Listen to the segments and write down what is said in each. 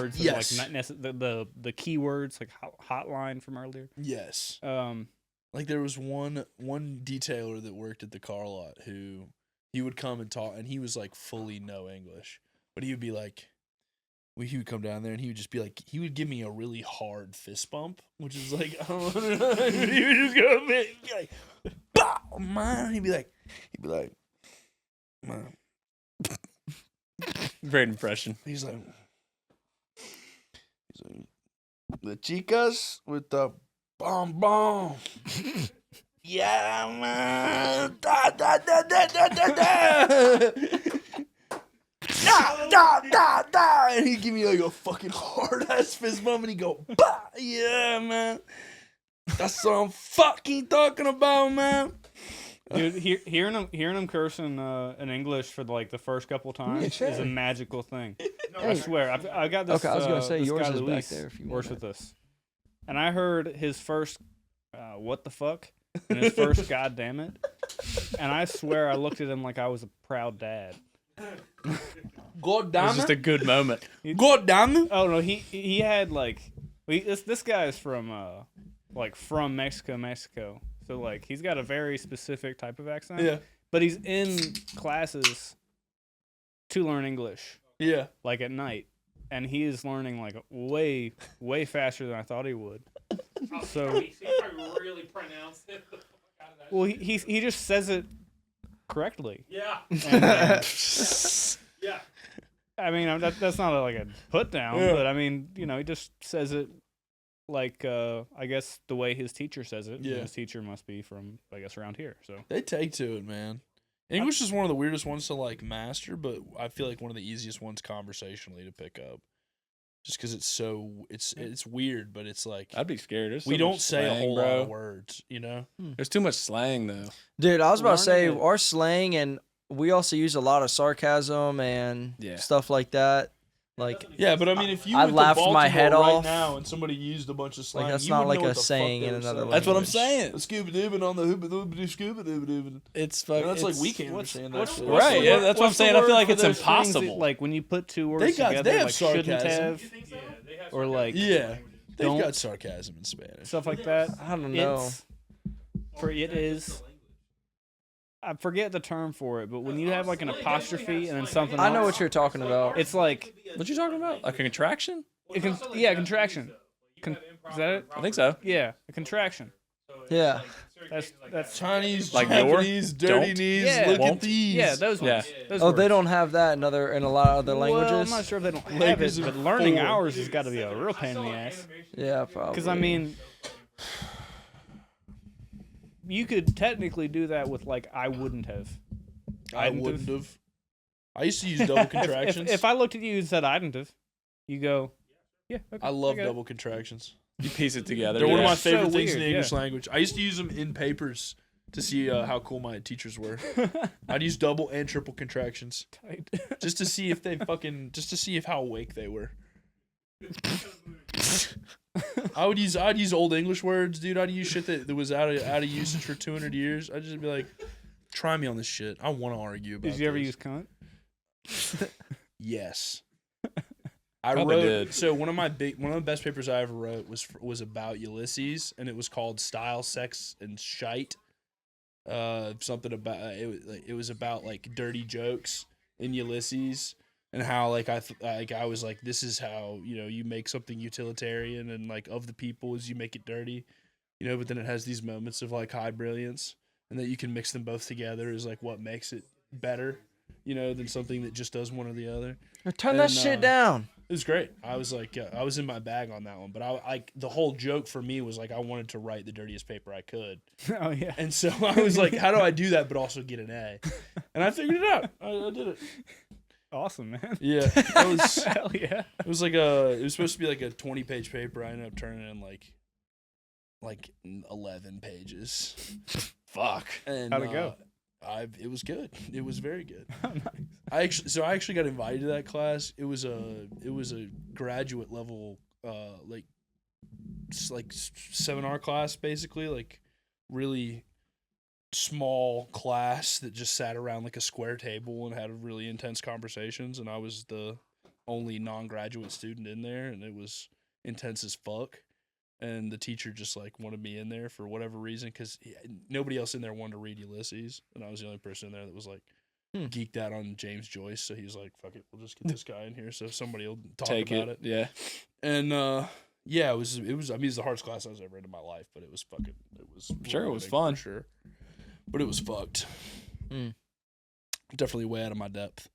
words. Yes. And, like the keywords, like hotline from earlier. Yes. Like there was one detailer that worked at the car lot who he would come and talk, and he was like fully no English, but he would be like, he would come down there and he would just be like, he would give me a really hard fist bump, which is like, I don't know, he would just go, he'd be like, "Bow, man." He'd be like, man. Great impression. He's like, the chicas with the bomb. Yeah, man. Da, da, da, da, da, da, da. Da, da, da, da. And he'd give me like a fucking hard ass fist bump and he'd go, bah, yeah, man. That's what I'm fucking talking about, man. Dude, hearing him cursing in English for like the first couple times is a magical thing. I swear. I got this. Okay, I was gonna say this yours guy is Luis back there if you works want with us, and I heard his first "what the fuck" and his first "god damn it," and I swear I looked at him like I was a proud dad. God It damn was just a good moment. God damn it. Oh no, he had like this guy is from Mexico. So like he's got a very specific type of accent. Yeah. But he's in classes to learn English. Yeah. Like at night. And he is learning like way faster than I thought he would. So He probably really pronounced it the fuck out of that. well he just says it correctly. Yeah. And, Yeah. I mean that's not like a put down, but I mean, you know, he just says it like I guess the way his teacher says it. Yeah. His teacher must be from I guess around here. So They take to it, man. English is one of the weirdest ones to like master, but I feel like one of the easiest ones conversationally to pick up. Just because it's weird, but it's like I'd be scared. There's we so don't much say slang, a whole bro. lot of words, you know? There's too much slang though. Dude, I was about to say Learning it. our slang, and we also use a lot of sarcasm and stuff like that. Like, Yeah, but I mean, if you I went to laughed my head Baltimore right off. now and somebody used a bunch of slang, Like, that's you not wouldn't like know a what the fuck saying they in were another saying. That's what I'm language. saying. The scuba doobin on the hooba doobity scuba doobin. It's fucking. That's like we can't what's- understand what's- that shit. what's Right, the yeah, word- that's what I'm what's the saying. I feel word like for it's those things that, impossible. like when you put two words They together, have like shouldn't sarcasm. have, You think so? They have or like Yeah, they've Don't- got sarcasm in Spanish. stuff like that. I don't know. It is. I forget the term for it, but when you have like an apostrophe and then something I know else, what you're talking about. it's like What you talking about? Like a contraction? a contraction. Is that it? I think so. Yeah, a contraction. Yeah. That's Chinese, Like Japanese, dirty don't? knees. Yeah. Look at Won't? these. yeah, those Yeah. ones. Those Oh, they words. don't have that in a lot of other languages. Well, I'm not sure if they don't have Lakers it, but are learning full. ours has got to be a real pain in the ass. Yeah, probably. Because I mean, you could technically do that with like I wouldn't have. I wouldn't have. I used to use double contractions. If I looked at you and said I didn't have, you go, yeah. Okay, I love got it." double contractions. You piece it together. They're one of yeah. my So favorite things in weird, the English yeah. language. I used to use them in papers to see how cool my teachers were. I'd use double and triple contractions Tight. just to see if how awake they were. I'd use old English words, dude. I'd use shit that was out of usage for 200 years. I'd just be like, try me on this shit. I want to argue about Did you ever this. use cunt? Yes. I Probably wrote did. so one of the best papers I ever wrote was about Ulysses, and it was called Style, Sex, and Shite. Something about it was about like dirty jokes in Ulysses, and how like I was like, this is how, you know, you make something utilitarian and like of the people is you make it dirty, you know, but then it has these moments of like high brilliance, and that you can mix them both together is like what makes it better, you know, than something that just does one or the other. Turn that And, shit down. It was great. I was like, I was in my bag on that one, but I the whole joke for me was like, I wanted to write the dirtiest paper I could, Oh yeah. and so I was like, how do I do that but also get an A? And I figured it out. I did it. Awesome, man. Yeah, it was. Hell yeah. It was like it was supposed to be like a 20-page paper. I ended up turning it in like 11 pages. Fuck. And How'd it go? It was good. It was very good. Oh, nice. I actually got invited to that class. It was a graduate level like seminar class, basically, like really small class that just sat around like a square table and had really intense conversations, and I was the only non-graduate student in there, and it was intense as fuck. And the teacher just like wanted me in there for whatever reason, because nobody else in there wanted to read Ulysses, and I was the only person in there that was like geeked out on James Joyce. So he was like, "Fuck it, we'll just get this guy in here, so somebody will talk about it." Yeah. And yeah, it was. I mean, it was the hardest class I was ever in my life, but it was fucking. It was. Sure, it was rewarding, fun. for sure, but it was fucked. Definitely way out of my depth.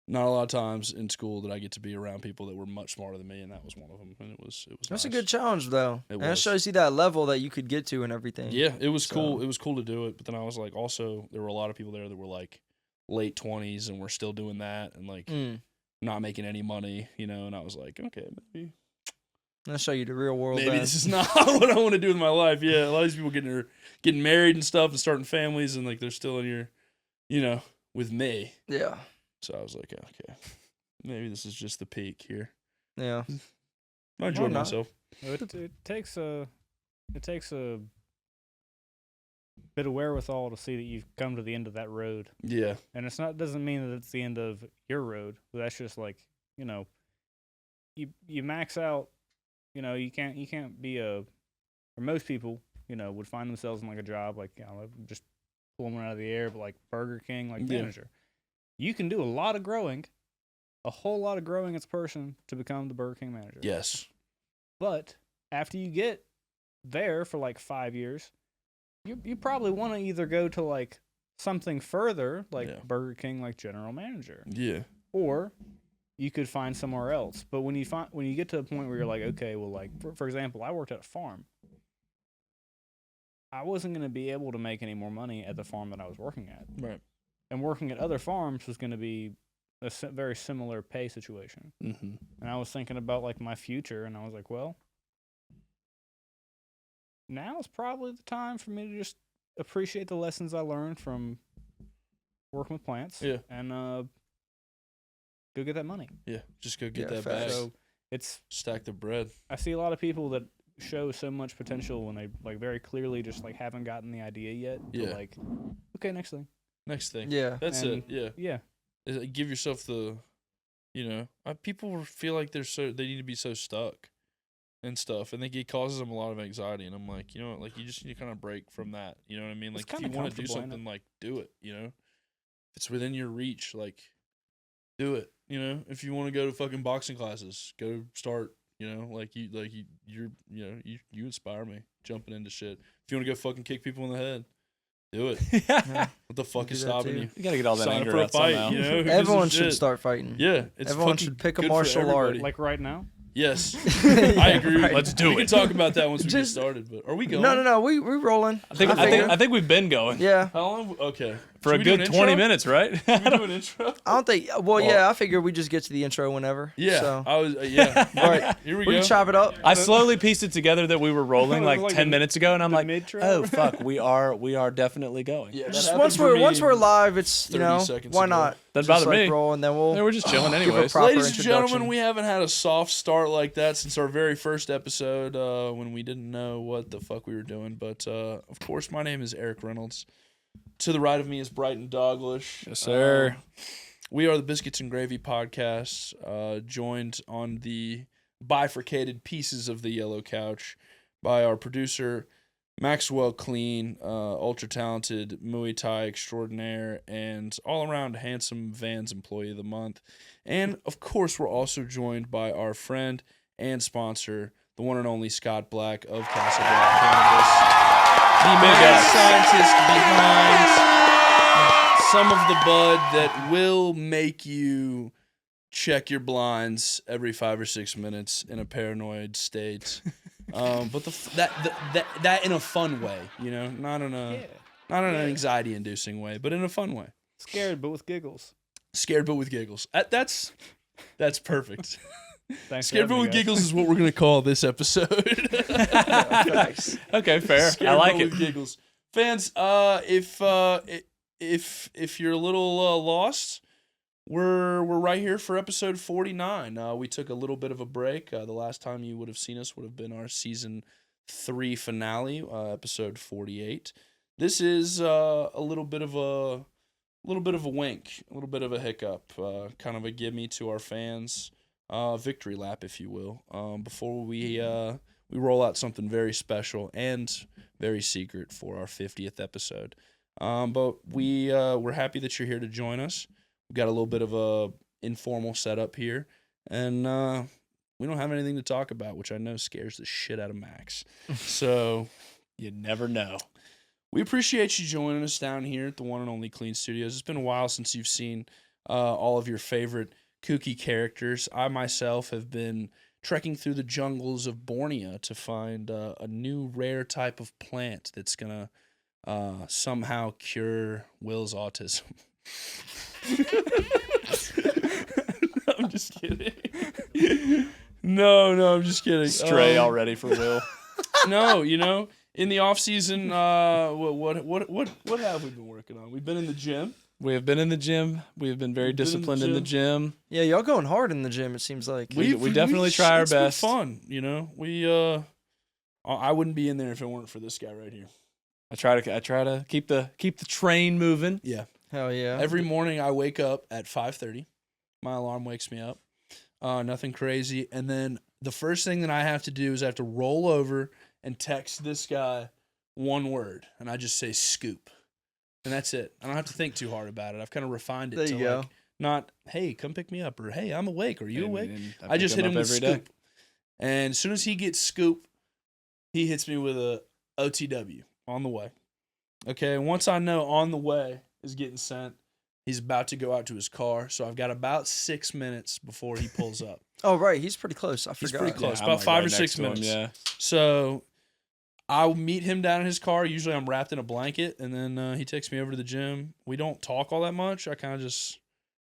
Not a lot of times in school did I get to be around people that were much smarter than me, and that was one of them. And it was. That's nice. a good challenge, though. It And it was. shows you that level that you could get to and everything. Yeah, it was So- cool. It was cool to do it, but then I was like, also there were a lot of people there that were like late 20s and were still doing that and like not making any money, you know. And I was like, okay, maybe I'll show you the real world. maybe then. this is not what I want to do with my life. Yeah, a lot of these people getting married and stuff and starting families, and like they're still in here, you know, with me. Yeah. So I was like, okay, maybe this is just the peak here. Yeah. I enjoyed not? myself. It takes a bit of wherewithal to see that you've come to the end of that road. Yeah, And it's not doesn't mean that it's the end of your road. That's just like, you know, you max out, you know, you can't be or most people, you know, would find themselves in like a job like, you know, just pull one out of the air, but like Burger King, like Yeah. manager. You can do a lot of growing, a whole lot of growing as a person to become the Burger King manager. yes, But after you get there for like 5 years, you probably want to either go to like something further, like Yeah. Burger King, like general manager, yeah, or you could find somewhere else. But when you get to a point where you're like, okay, well, like for example, I worked at a farm. I wasn't going to be able to make any more money at the farm that I was working at, right. and working at other farms was going to be a very similar pay situation. Mm-hmm. And I was thinking about like my future, and I was like, well, now is probably the time for me to just appreciate the lessons I learned from working with plants. Yeah. And go get that money. Yeah, just go get Yeah, that facts. bag. So it's Stack the bread. I see a lot of people that show so much potential when they like very clearly just like haven't gotten the idea yet. But, Yeah. like, okay, next thing. Next thing. Yeah. That's And- it. Yeah. Yeah. Is it- give yourself the, you know, people feel like they need to be so stuck and stuff, and it causes them a lot of anxiety. And I'm like, you know what, like you just need to kind of break from that. You know what I mean? It's Like if you kinda want to do comfortable, ain't something, like do it. You know, if it's within your reach, like do it. You know, if you want to go to fucking boxing classes, go start. You know, you inspire me jumping into shit. If you want to go fucking kick people in the head, do it. Yeah. What the fuck Do is that stopping too. you? You gotta get all that Sign up anger for a out fight, somehow. you know? Who gives a Everyone should shit? start fighting. Yeah, it's Everyone fucking should pick a good for martial art. everybody. Like right now. Yes, Yeah, I agree. right. Let's do We can it. talk about that once we Just- get started. But are we going? No. We rolling. I think we've been going Yeah. How long? Okay, for Should a we do good an 20 intro? minutes, right? Should we do an intro? I don't think. Well, yeah. I figure we just get to the intro whenever. Yeah, So I was. Yeah. All right. Here we we go. can chop it up. I slowly pieced it together that we were rolling like Like 10 the- minutes ago, and I'm the like, mid-tro? oh fuck, we are definitely going. Yeah, that Just happened once for me we're live, it's 30 you know seconds why ago. not? Doesn't Just, bother like, me. roll and then we'll They were just chilling give a anyways. proper Ladies and introduction. gentlemen, we haven't had a soft start like that since our very first episode when we didn't know what the fuck we were doing. But of course, my name is Eric Reynolds. To the right of me is Brighton Douglas. Yes, sir. We are the Biscuits and Gravy podcast, joined on the bifurcated pieces of the yellow couch by our producer, Maxwell Clean, ultra-talented Muay Thai extraordinaire, and all-around handsome Vans Employee of the Month. And, of course, we're also joined by our friend and sponsor, the one and only Scott Black of Castle Black Cannabis, the mad scientist behind some of the bud that will make you check your blinds every 5 or 6 minutes in a paranoid state. But that in a fun way, you know, not in an anxiety-inducing way, but in a fun way. Scared, but with giggles. Scared but with giggles. That's perfect. Thanks. Scared but with giggles is what we're gonna call this episode. Okay, fair. Scared I like but it. with giggles. Fans, if you're a little lost, we're right here for episode 49. We took a little bit of a break. The last time you would have seen us would have been our season 3 finale, episode 48. This is a little bit of a wink, a little bit of a hiccup, kind of a gimme to our fans. victory lap, if you will, before we roll out something very special and very secret for our 50th episode. But we're happy that you're here to join us. We've got a little bit of a informal setup here, and we don't have anything to talk about, which I know scares the shit out of Max. So You never know. we appreciate you joining us down here at the one and only Clean Studios. It's been a while since you've seen all of your favorite kooky characters. I myself have been trekking through the jungles of Borneo to find a new rare type of plant that's gonna somehow cure Will's autism. I'm just kidding. No, I'm just kidding. Stray already for Will. No, in the off season, what have we been working on? We've been in the gym. We have been in the gym. We have been very disciplined in the gym. Yeah, y'all going hard in the gym. It seems like. We definitely try our best. It's been fun, We I wouldn't be in there if it weren't for this guy right here. I try to keep the train moving. Yeah. Hell yeah. Every morning I wake up at 5:30. My alarm wakes me up. Nothing crazy. And then the first thing that I have to do is I have to roll over and text this guy one word. And I just say scoop. And that's it. I don't have to think too hard about it. I've kind of refined it There to you go. like not, hey, come pick me up, or hey, I'm awake. Are you awake? And I just hit him with every day. scoop. And as soon as he gets scoop, he hits me with a OTW on the way. Okay, and once I know on the way is getting sent, he's about to go out to his car. So I've got about 6 minutes before he pulls up. Oh, right. He's pretty close. I He's forgot. pretty close. I'm About like 5 or right 6 next to him, minutes. yeah. So I'll meet him down in his car. Usually I'm wrapped in a blanket, and then he takes me over to the gym. We don't talk all that much. I kind of just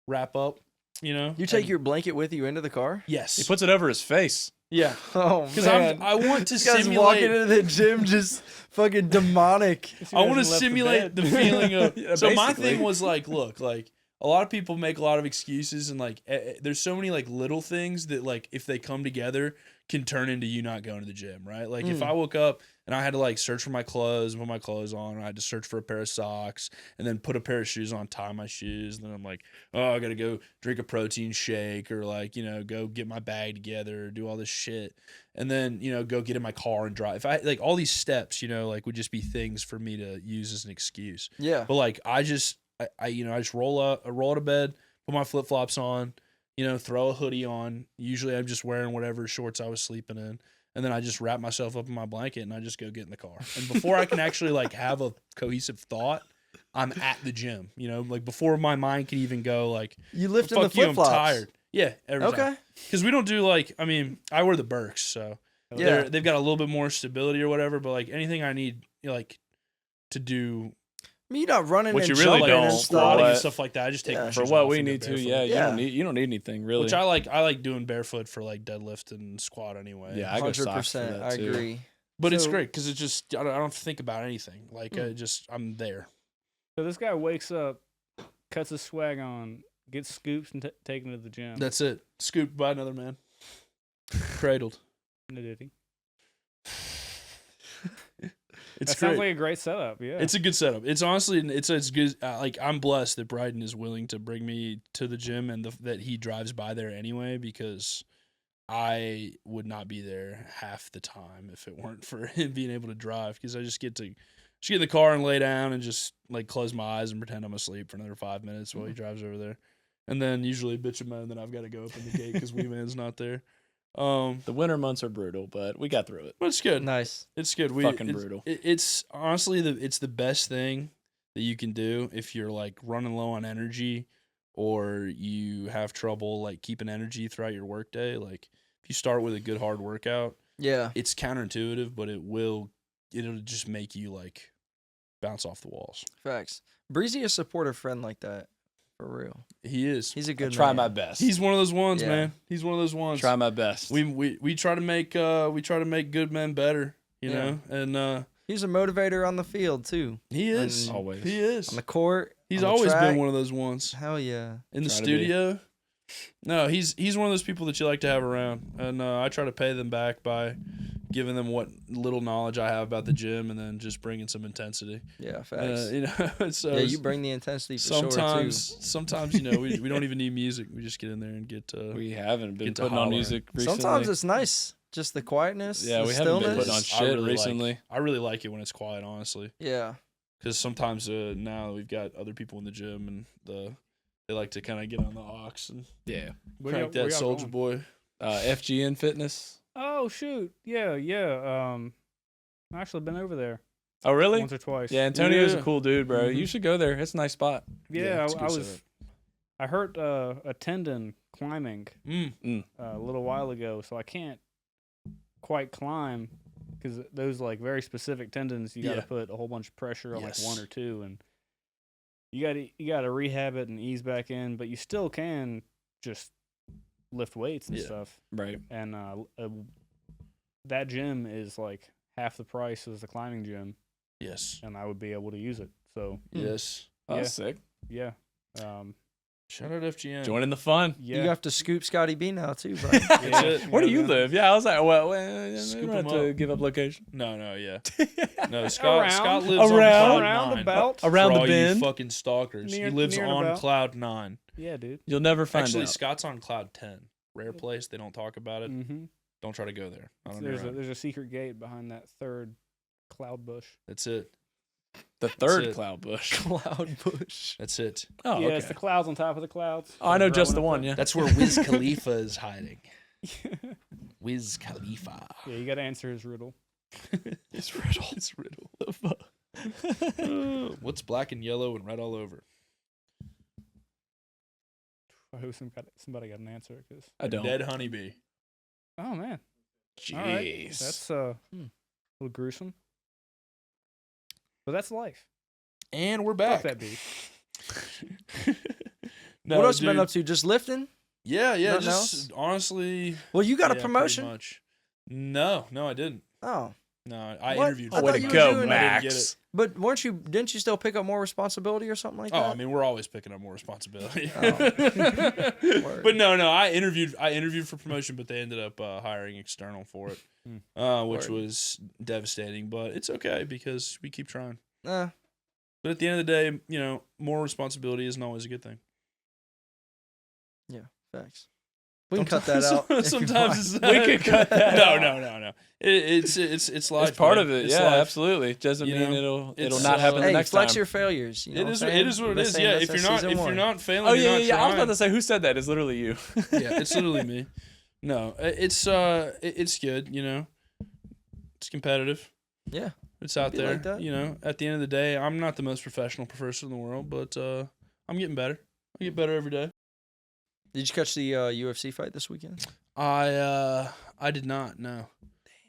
wrap up, You take and- your blanket with you into the car? Yes. He puts it over his face. Yeah. Oh, Because man. I want to This guy's simulate. walking into the gym just fucking demonic. I want to simulate the feeling of. Yeah, so my basically. thing was like, look, like a lot of people make a lot of excuses, and like there's so many like little things that like if they come together can turn into you not going to the gym, right? Like if I woke up and I had to like search for my clothes, put my clothes on, I had to search for a pair of socks, and then put a pair of shoes on, tie my shoes, and then I'm like, oh, I gotta go drink a protein shake, or like go get my bag together, do all this shit. And then, go get in my car and drive. If I like all these steps, like would just be things for me to use as an excuse. Yeah. But like I just roll out of bed, put my flip flops on, throw a hoodie on. Usually I'm just wearing whatever shorts I was sleeping in. And then I just wrap myself up in my blanket and I just go get in the car. And before I can actually like have a cohesive thought, I'm at the gym. Like before my mind can even go like, You lift in the fuck you, I'm flip-flops. tired. Yeah, every time. Okay. Because we don't do like, I wear the Birks, so Yeah. they've got a little bit more stability or whatever. But like anything I need, like to do, I mean, you're not running Which and you really jumping don't, and for stuff. squatting and what- stuff like that, I just take Yeah. my For shoes what off we and go need to, barefoot. yeah, Yeah. you don't need anything really. Which I like doing barefoot for like deadlift and squat anyway. Yeah, I go socks for 100%. that I too. agree. But it's So- great because it's just I don't have to think about anything. Like I'm there. So this guy wakes up, cuts his swag on, gets scoops and taken to the gym. That's it. Scooped by another man. Cradled. No, did he? It's That great. sounds like a great setup. Yeah. It's a good setup. It's honestly, it's good. Like I'm blessed that Bryden is willing to bring me to the gym and that he drives by there anyway, because I would not be there half the time if it weren't for him being able to drive. Because I just get in the car and lay down and just like close my eyes and pretend I'm asleep for another 5 minutes while he drives over there, and then usually bitch and moan that I've got to go open the gate because Wee Man's not there. The winter months are brutal, but we got through it. But it's good. Nice. It's good. Fucking it's, brutal. It's honestly it's the best thing that you can do if you're like running low on energy or you have trouble like keeping energy throughout your workday. Like if you start with a good hard workout, Yeah. it's counterintuitive, but it'll just make you like bounce off the walls. Facts. Breezy a supportive friend like that. For real. He is. He's a I good try man. my best. He's one of those ones, Yeah. man. He's one of those ones. Try my best. We try to make good men better, you Yeah. know, and He's a motivator on the field too. he is. And Always. He is. On the court. He's on the always track. been one of those ones. Hell yeah. In the Try to be. studio. No, he's one of those people that you like to have around, and I try to pay them back by giving them what little knowledge I have about the gym, and then just bringing some intensity. Yeah, facts. You know, so yeah, you bring the intensity for sure, too. Sometimes, you know, we don't even need music. We just get in there and get. We haven't been get to putting on hollering. music recently. Sometimes it's nice. Just the quietness, Yeah, the we haven't been stillness. putting on I shit really recently. I really like it when it's quiet, honestly. Yeah. Because sometimes now we've got other people in the gym, and they like to kind of get on the aux and Where crank y'all that Soldier going? Boy. FGN Fitness. Oh shoot, yeah. I actually been over there Oh, really? once or twice. Yeah, Antonio's a Yeah. cool dude, bro. Mhm. You should go there. It's a nice spot. Yeah, it's a I good was. setup. I hurt a tendon climbing a little while ago, so I can't quite climb because those like very specific tendons you got to Yeah. put a whole bunch of pressure on Yes. like one or two, and you got to rehab it and ease back in, but you still can just lift weights and Yeah. stuff. Right. And that gym is like half the price as the climbing gym, Yes. and I would be able to use it. So Yes. Oh, Yeah. that's sick. yeah, Shout out FGN. Joining the fun. yeah. You have to scoop Scotty B now, too, bro. That's it. Where do you Yeah. live? Yeah, I was like, well, we Scoop don't have 'em to up. give up location. No, yeah. No, Scott Around. lives Around. on Cloud Around 9. about. Around For the all bend. you fucking stalkers. Near- he lives near and on about. Cloud 9. Yeah, dude. You'll never find Actually, out. Scott's on Cloud 10. Rare place. They don't talk about it. Mm-hmm. Don't try to go there. I don't There's know. there's a secret gate behind that third cloud bush. That's it. The third it. cloud bush. Cloud Bush. That's it. Oh, yeah, okay. it's the clouds on top of the clouds. Oh, I know Growing just the up one, there. yeah. That's where Wiz Khalifa is hiding. Wiz Khalifa. Yeah, you got to answer his riddle. It's riddle. It's riddle. What's black and yellow and red all over? I hope somebody got an answer. Cause, I don't. Dead honeybee. oh man, Jeez. all right, that's a little gruesome, but that's life. And we're Fuck back. that bee. No, what else you been dude. up to? Just lifting? Yeah, Nothing just else? honestly. Well, you got a yeah, pretty promotion. much. No, I didn't. Oh. No, I What? interviewed. I for Way thought to you it. were go, doing- I didn't get Max. it. But didn't you still pick up more responsibility or something like Oh, that? I mean, we're always picking up more responsibility. Oh. Word. But no, I interviewed for promotion, but they ended up hiring external for it, which Word. was devastating. But it's okay because we keep trying. Nah. But at the end of the day, you know, more responsibility isn't always a good thing. Facts. We can cut that out. if you Sometimes want. it's We could cut that no, out. no. It's life. It's part man. of it. It's Yeah, life. absolutely. Doesn't You mean know, it'll it's, not happen the Hey, next flex time. your failures. You know It what is. I'm It saying? is what it Best is. saying Yeah. that's If season one. you're not failing, Oh you're yeah, not yeah. I was about trying. to say, who said that? It's literally you. Yeah, it's literally me. No, it's good. You know, it's competitive. Yeah. It's out Be there. like that. You know, at the end of the day, I'm not the most professional person in the world, but I'm getting better. I get better every day. Did you catch the UFC fight this weekend? I did not. No.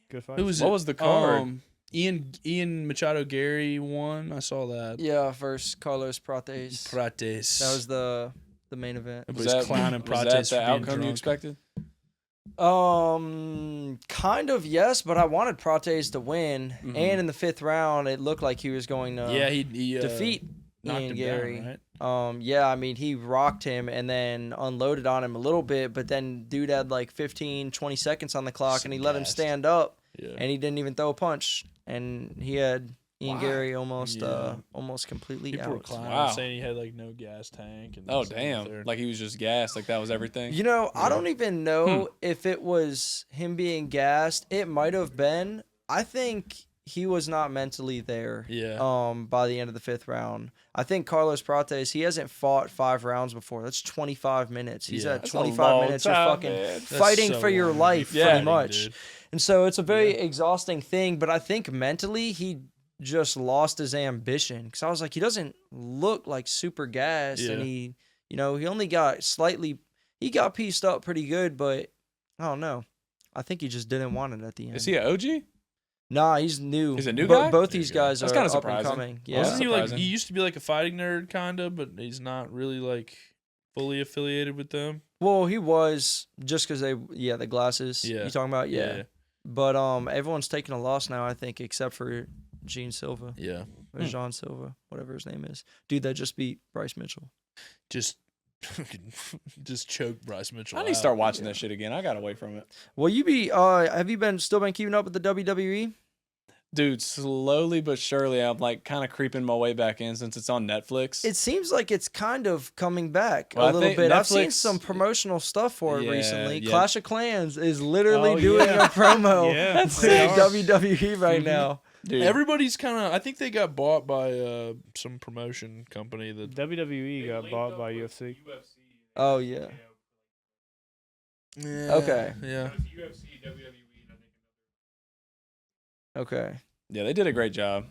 Good fight. Who was What it? was the card? Ian Machado Gary won. I saw that. Yeah, versus Carlos Prates. Prates. That was the main event. Everybody's clowning was Prates that for the being outcome you drunk. expected? Kind of yes, but I wanted Prates to win, Mhm. and in the 5th round, it looked like he was going to Yeah, he defeat knocked Ian him Gary. down, right? Yeah, I mean, he rocked him and then unloaded on him a little bit, but then dude had like 15, 20 seconds on the clock, and he let him gassed. stand up, Yeah. and he didn't even throw a punch, and he had Ian Wow. Gary almost Yeah. almost completely People were out. clowning, Wow. saying he had like no gas tank. And Oh this and damn! that there. Like he was just gassed. Like that was everything. You know, I Yeah. don't even know if it was him being gassed. It might have been. I think he was not mentally there. Yeah. By the end of the 5th round, I think Carlos Prates, he hasn't fought 5 rounds before. That's 25 minutes. He's Yeah. at That's a 25 long minutes. You're time, fucking man. That's fighting so for your long to be life, Yeah. pretty fighting, much. dude. And so it's a very exhausting thing. But I think mentally he just lost his ambition, because I was like, he doesn't look like super gassed, Yeah. and he only got slightly. He got pieced up pretty good, but I don't know. I think he just didn't want it at the end. Is he an OG? Nah, he's new. He's a new guy? Both these guys That's are kinda up and surprising. coming. Yeah. Yeah. Wasn't he like surprising. he used to be like a fighting nerd kinda, but he's not really like fully affiliated with them. Well, he was just because the glasses. Yeah. You talking about? Yeah. Yeah. But everyone's taking a loss now, I think, except for Gene Silva Yeah. or Jean Silva, whatever his name is. Dude that just beat Bryce Mitchell. Just just choke Bryce Mitchell. I need to start watching that shit again. I got away from it. Well, have you still been keeping up with the WWE? Dude, slowly but surely, I'm like kind of creeping my way back in since it's on Netflix. It seems like it's kind of coming back Well, I a little think bit. I've seen Netflix- some promotional stuff for it Yeah, recently. yeah. Clash of Clans is literally Oh, doing yeah. a promo Yeah, for they are. WWE right now. Dude, Everybody's kind of. I think they got bought by some promotion company that. WWE got bought by UFC. Oh yeah. Yeah, Okay. Yeah. UFC, WWE, and I think Okay. yeah, they did a great job.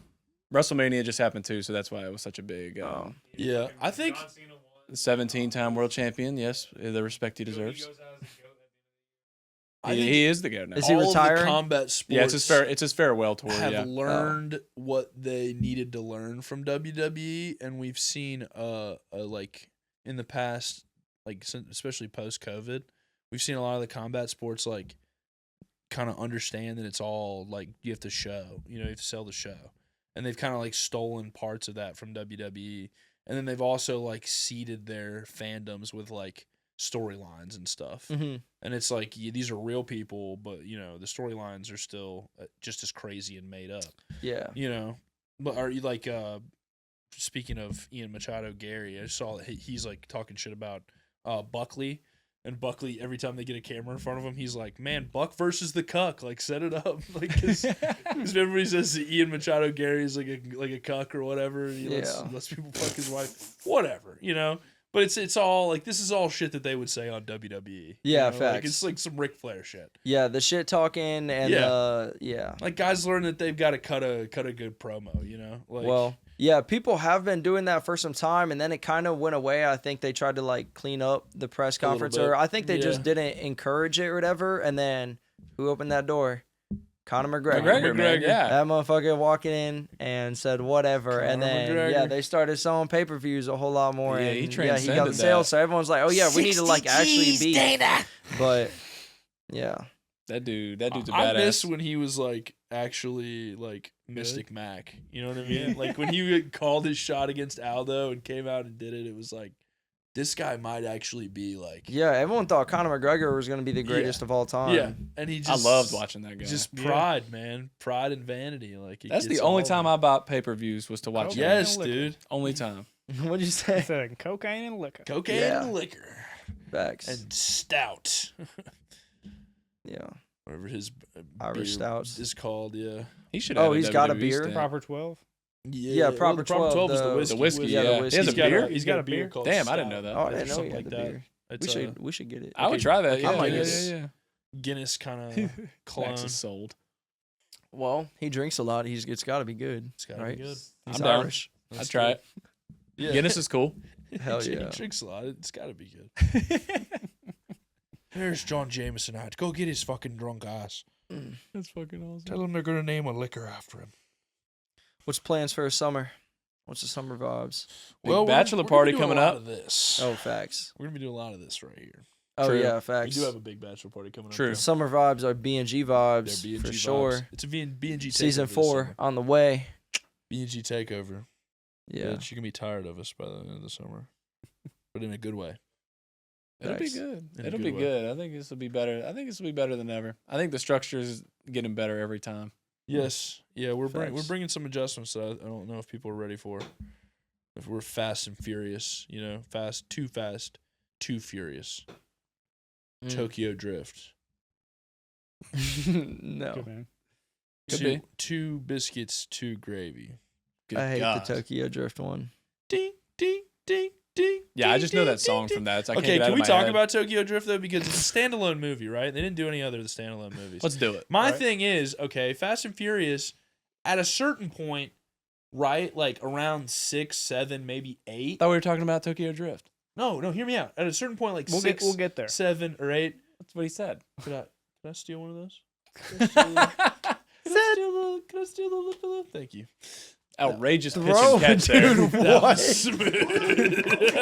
WrestleMania just happened too, so that's why it was such a big Oh. Yeah. I think. John Cena won. 17-time world champion. Yes, the respect he Cody deserves. goes out as a goat. I He, think he is the goat now. Is he all of the retiring? combat sports. Yeah, it's his farewell tour. have Yeah, learned what they needed to learn from WWE, and we've seen like in the past, like especially post COVID, we've seen a lot of the combat sports like kind of understand that it's all like you have to show, you have to sell the show, and they've kind of like stolen parts of that from WWE, and then they've also like seeded their fandoms with like storylines and stuff. Mm-hmm. And it's like these are real people, but the storylines are still just as crazy and made up. Yeah. But are you like speaking of Ian Machado Gary? I saw that he's like talking shit about Buckley, and Buckley every time they get a camera in front of him, he's like, "Man, Buck versus the cuck, like set it up," like because everybody says that Ian Machado Gary is like a cuck or whatever, and he lets people fuck his wife, whatever. But it's all like this is all shit that they would say on WWE. Yeah, Like, facts. it's like some Ric Flair shit. Yeah, the shit talking and yeah. Like guys learn that they've got to cut a good promo. Like Well, yeah, people have been doing that for some time, and then it kind of went away. I think they tried to like clean up the press little conference, bit. or I think they Yeah. just didn't encourage it or whatever. And then who opened that door? Conor McGregor. McGregor, man. McGregor. Yeah, That motherfucker walking in and said whatever, and Conor then McGregor. they started selling pay-per-views a whole lot more. Yeah, and he he got transcended the sales, that. so everyone's like, "Oh yeah, we need to like actually beat." But yeah, that dude's a I badass. miss when he was like actually like Mystic Mac. You know what I mean? Like when he called his shot against Aldo and came out and did it, it was like this guy might actually be like yeah, everyone thought Conor McGregor was gonna be the greatest of all time. yeah, and he I just loved watching that guy. just pride, man, pride and vanity. Like That's the only time I bought pay-per-views was to watch. Okay. him. yes, Liquor. dude, Only time. What'd you He say? said cocaine and liquor. cocaine Yeah. and liquor Facts. and stout, Yeah. whatever his Irish beer stouts. is called. Yeah, He should. Oh, have he's got a WWE beer? stint. Proper 12. Yeah, proper the proper 12, is the- the whiskey. The whiskey, Yeah, the yeah. whiskey. He has a He's got beer. He's got a beer beer. called Damn, I didn't Stout. know that. Oh, I or didn't know he something had the like that. beer. It's We should get it. I would try that. I Yeah, might yeah, get yeah, it. yeah. Guinness kind of clone. Max is sold. Well, he drinks a lot. It's got to be good. It's gotta right? be good. He's I'm down. Irish. I'd try it. Yeah. Guinness is cool. Hell He yeah. drinks a lot. It's got to be good. There's John Jameson out. Go get his fucking drunk ass. That's fucking awesome. Tell him they're gonna name a liquor after him. What's plans for summer? What's the summer vibes? Big bachelor party coming up. Of this. Oh, facts. We're gonna be doing a lot of this right here. Oh True. yeah, We facts. do have a big bachelor party coming up. True. though. Summer vibes are B&G They're vibes B&G for vibes. sure. It's a B&G takeover Season this 4 summer. on the way. B&G takeover. Yeah. She can be tired of us by the end of the summer, but in a good way. It'll be Facts. good. In a It'll good be way. good. I think this will be better. I think this will be better than ever. I think the structure is getting better every time. Yes. Yeah, we're Facts. bringing some adjustments that I don't know if people are ready for. If we're fast and furious, fast, too furious. Mm. Tokyo Drift. No. Good man. Could two, be. two biscuits, two gravy. Good I hate God. the Tokyo Drift one. Ding, ding, ding, ding. Yeah, I ding, just know ding, that song ding, from that. So I ding. can't Okay, get out can of we my talk head. about Tokyo Drift though? Because it's a standalone movie, right? They didn't do any other of the standalone movies. Let's do it. My Right. thing is, okay, Fast and Furious, at a certain point, right, like around 6, 7, maybe 8. I thought we were talking about Tokyo Drift. No, hear me out. At a certain point, like We'll 6, get there. 7, or 8. That's what he said. Could I steal one of those? Could I steal the lip of them? Thank you. Outrageous pitch Throw, and catch there. dude. That What? was smooth.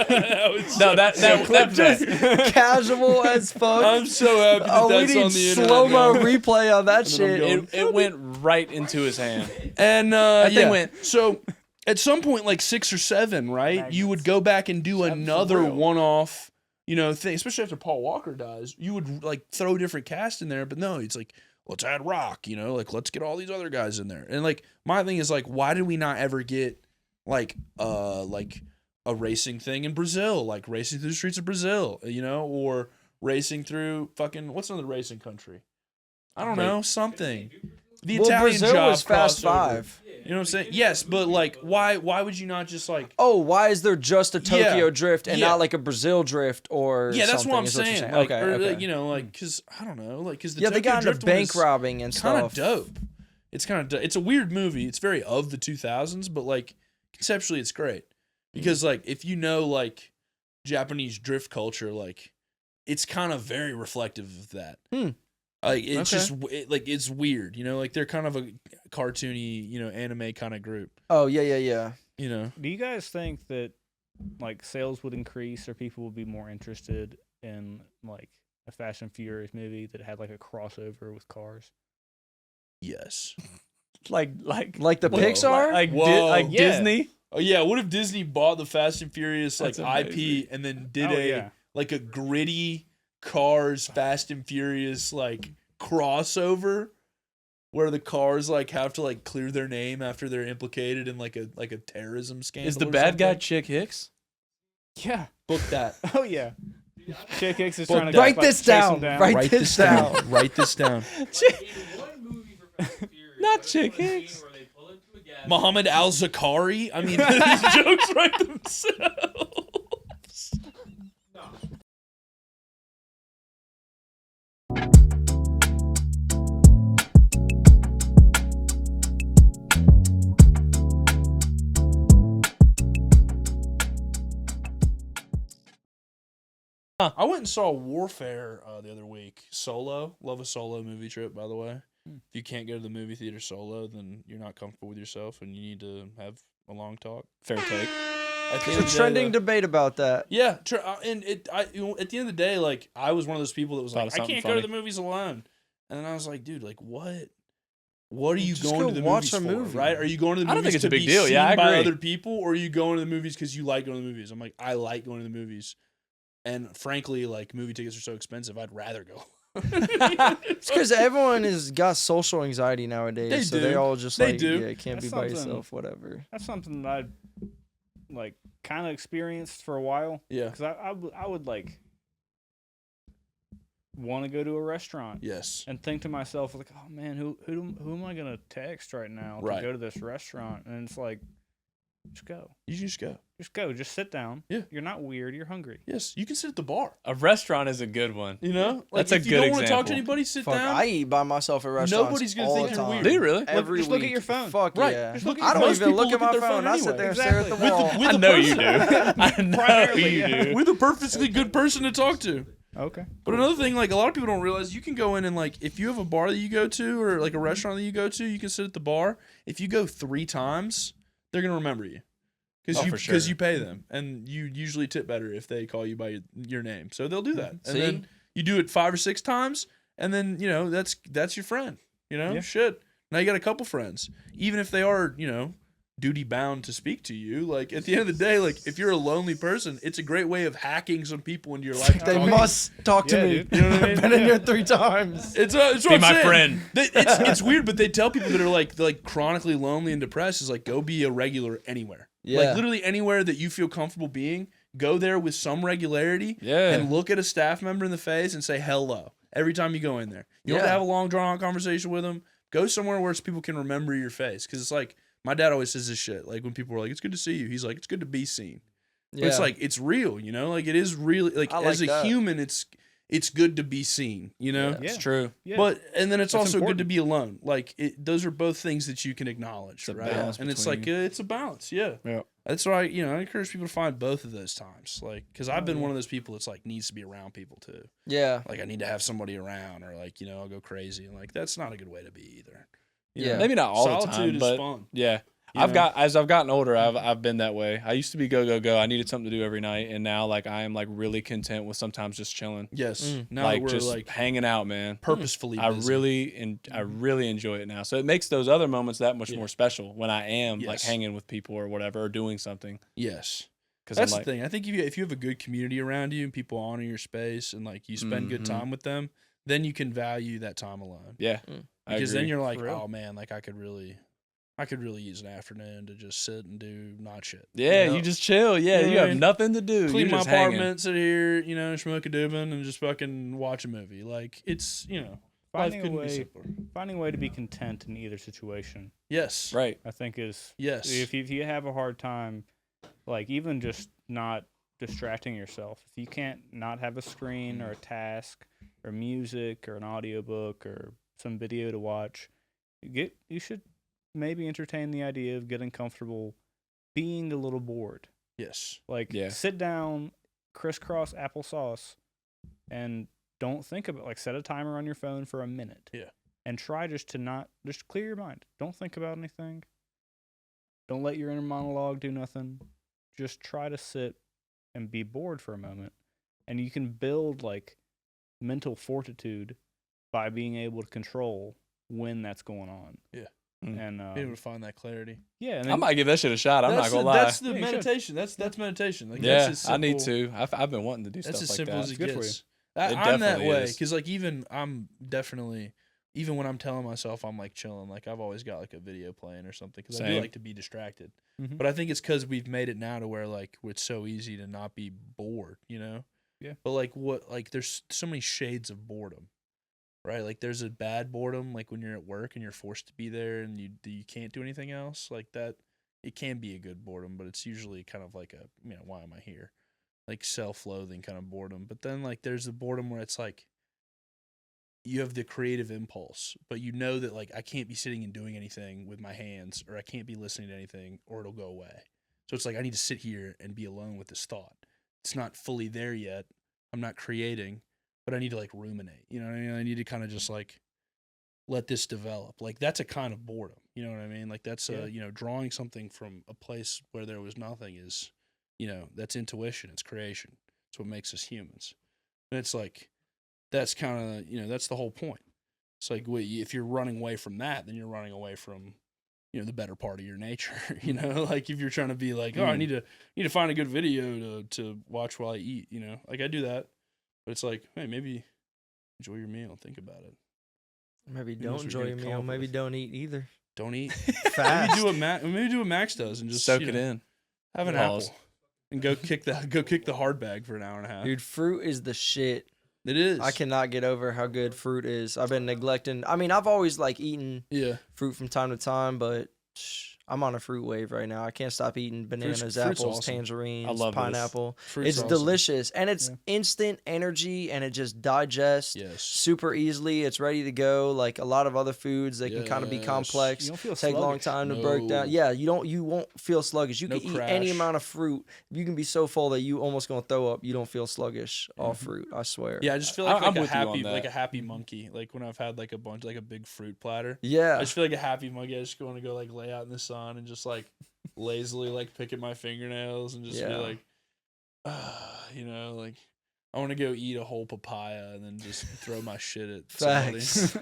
That was No, that Casual as fuck. I'm so happy that Oh, we that's need on the internet. slow-mo now. replay on that And then I'm shit. going- it went right into his hand. And That thing yeah. went- So at some point, like 6 or 7, right? You would Magnets. go back and do Seven's another real. one-off, thing, especially after Paul Walker dies. You would like throw different cast in there, but no, it's like, let's add Rock, like let's get all these other guys in there. And like my thing is like, why did we not ever get like a racing thing in Brazil, like racing through the streets of Brazil, or racing through fucking what's another racing country? I don't know, something. The Well, Italian Brazil job was Fast crossover. 5. You know what I'm saying? Yes, but like, why would you not just like? Oh, why is there just a Tokyo Yeah, drift and yeah. not like a Brazil drift or Yeah, that's something? what I'm is what you're saying. saying. Like, Okay, or, okay. because I don't know, like, because the Yeah, they Tokyo got into Drift one bank is robbing and kind stuff. of dope. It's kind of it's a weird movie. It's very of the 2000s, but like conceptually, it's great because like if like Japanese drift culture, like it's kind of very reflective of that. Like it's just like it's weird, like they're kind of a cartoony, anime kind of group. Oh, yeah. Do you guys think that like sales would increase or people would be more interested in like a Fast and Furious movie that had like a crossover with cars? Yes. Like Like the Whoa. Pixar? Whoa. Yeah. Disney. Oh yeah, what if Disney bought the Fast and Furious like That's IP amazing. and then did Oh, a yeah. like a gritty Cars Fast and Furious like crossover where the cars like have to like clear their name after they're implicated in like a terrorism scandal. Is the or bad guy something? Chick Hicks? Yeah. Book that. Oh yeah. Chick Hicks is Well, trying to Write chase this him down. down. Write this down. Write this down. In one movie for Fast and Furious, Not there was Chick one scene Hicks. where they pull into a gas Muhammad Al Zakari. I mean, these jokes write themselves. No. I went and saw Warfare the other week. Solo. Love a solo movie trip, by the way. If you can't go to the movie theater solo, then you're not comfortable with yourself and you need to have a long talk. Fair take. At the There's end a of the day, trending though- debate about that. Yeah, and at the end of the day, like I was one of those people that was Thought like, of I something can't go to funny. the movies alone, and then I was like, dude, like what? What are you Just going go to the watch movies a for? movie. Right? Are you going to the I don't movies think it's a to big be deal. seen Yeah, I by agree. other people, or are you going to the movies because you like going to the movies? I'm like, I like going to the movies, and frankly, like movie tickets are so expensive, I'd rather go. It's because everyone has got social anxiety nowadays. They so do. they all just They like, do. yeah, can't That's be by something- yourself, whatever. That's something that I like kind of experienced for a while. Yeah. Because I would like want to go to a restaurant Yes. and think to myself like, oh man, who am I gonna text right now Right. to go to this restaurant? And it's like, just go, You just go. just sit down. Yeah. You're not weird. You're hungry. Yes, you can sit at the bar. A restaurant is a good one. You know, like That's a if you good don't want to talk to example. anybody, sit Fuck, down. I eat by myself at restaurants. Nobody's gonna all think the you're time. weird. Do you really? Every Just look at week. your phone. Fuck Right. yeah. Just look at I your don't phone. even Most look people at my look at their phone. phone I sit there and stare at the Exactly. wall. With I a know you person. do. I know Primarily, you yeah. do. With a perfectly good person to talk to. Okay. But another thing, like a lot of people don't realize, you can go in and like if you have a bar that you go to or like a restaurant that you go to, you can sit at the bar. If you go 3 times, they're gonna remember you Oh, for sure. you pay them, and you usually tip better if they call you by your name. So they'll do that, and See? then you do it 5 or 6 times, and then that's your friend. Yeah. Shit. Now you got a couple friends, even if they are duty bound to speak to you. Like at the end of the day, like if you're a lonely person, it's a great way of hacking some people into your life. They Talking- must talk to Yeah, me. dude. You know what I mean? I've been in Yeah. here 3 times. It's Be what I'm my saying. friend. It's weird, but they tell people that are like chronically lonely and depressed is like go be a regular anywhere. Yeah. Like literally anywhere that you feel comfortable being, go there with some regularity Yeah. and look at a staff member in the face and say hello every time you go in there. You don't have to Yeah. have a long drawn out conversation with them. Go somewhere where people can remember your face, because it's like my dad always says this shit. Like when people are like, "It's good to see you," he's like, "It's good to be seen." But it's like it's real, like it is really like I like as a that. human, it's good to be seen, Yeah. It's true. Yeah. But and then it's That's also good to important. be alone. Like those are both things that you can acknowledge, a right? balance And it's like between- it's a balance, yeah. Yeah. That's why I encourage people to find both of those times, like because I've been one of those people that's like needs to be around people too. Yeah. Like I need to have somebody around, or like I'll go crazy, and like that's not a good way to be either. Yeah. Maybe not all the time, solitude is but fun. yeah. You know? As I've gotten older, I've been that way. I used to be go. I needed something to do every night, and now like I am like really content with sometimes just chilling, Yes. Now like that we're just like hanging out, man. purposefully I busy. really enjoy it now. So it makes those other moments that much Yeah. more special when I am like Yes. hanging with people or whatever or doing something. Yes. Because That's I'm like, the thing. I think if you have a good community around you and people honor your space and like you spend good Mhm. time with them, then you can value that time alone. yeah, Mm. I Because then agree. you're like, For real. oh man, like I could really use an afternoon to just sit and do not shit. Yeah, Yep. you just chill. Yeah, You know you what I have mean? nothing to do. Clean You're my just hanging. apartment, sit here, smoke a doobin and just fucking watch a movie. Like it's life Finding a couldn't be way, simpler. finding a way to be content in either situation, Yes. Right. I think is Yes. if you have a hard time, like even just not distracting yourself, if you can't not have a screen or a task or music or an audiobook or some video to watch, you should maybe entertain the idea of getting comfortable being a little bored. Yes. Like Yeah. sit down, crisscross applesauce, and don't think about like set a timer on your phone for a minute. Yeah. And try just clear your mind. Don't think about anything. Don't let your inner monologue do nothing. Just try to sit and be bored for a moment. And you can build like mental fortitude by being able to control when that's going on. Yeah. Mm. And Be able to find that clarity. yeah, and I then, might give that shit a shot. I'm not That's gonna the- lie. That's the Yeah, you should. meditation. That's meditation. Like Yeah, that's as I need simple- to. I've been wanting to do That's stuff as like simple that. as it Good for you. gets. It I'm that definitely way is. because like I'm definitely even when I'm telling myself I'm like chilling, like I've always got like a video playing or something because I do Same. like to be distracted. Mhm. But I think it's because we've made it now to where like it's so easy to not be bored, Yeah. But like there's so many shades of boredom, right? Like there's a bad boredom, like when you're at work and you're forced to be there and you can't do anything else, like that. It can be a good boredom, but it's usually kind of like a why am I here? Like self-loathing kind of boredom. But then like there's the boredom where it's like you have the creative impulse, but you know that like I can't be sitting and doing anything with my hands or I can't be listening to anything or it'll go away. So it's like I need to sit here and be alone with this thought. It's not fully there yet. I'm not creating, but I need to like ruminate. You know what I mean? I need to kind of just like let this develop. Like that's a kind of boredom. You know what I mean? Like that's drawing something from a place where there was nothing is, that's intuition. It's creation. It's what makes us humans. And it's like, that's kind of, that's the whole point. It's like, if you're running away from that, then you're running away from, the better part of your nature, like if you're trying to be like, oh, I need to find a good video to watch while I eat, like I do that, but it's like, hey, maybe enjoy your meal. Think about it. Maybe Who knows don't what enjoy you're your gonna meal. come up Maybe with. don't eat either. Don't eat. Fast. Maybe do what Max does and just Soak it in. have an Pause. apple and go kick the hard bag for an hour and a half. Dude, fruit is the shit. It is. I cannot get over how good fruit is. I've been neglecting. I mean, I've always like eaten Yeah. fruit from time to time, but I'm on a fruit wave right now. I can't stop eating bananas, fruit's apples, awesome. tangerines, I love this. pineapple. Fruit's It's awesome. delicious, and it's Yeah. instant energy, and it just digests Yes. super easily. It's ready to go. Like a lot of other foods, they can kind of be Yes. complex. you don't feel Take a long sluggish. time to break No. down. Yeah, you won't feel sluggish. You No can eat any crash. amount of fruit. You can be so full that you almost gonna throw up. You don't feel sluggish off fruit. I swear. Yeah, I just feel I- like, I'm a with you on happy that. like a happy monkey. Like when I've had like a bunch like a big fruit platter. I Yeah. just feel like a happy monkey. I just want to go like lay out in the sun and just like lazily like pick at my fingernails and just be Yeah. like, like I want to go eat a whole papaya and then just throw my shit at somebody. Facts.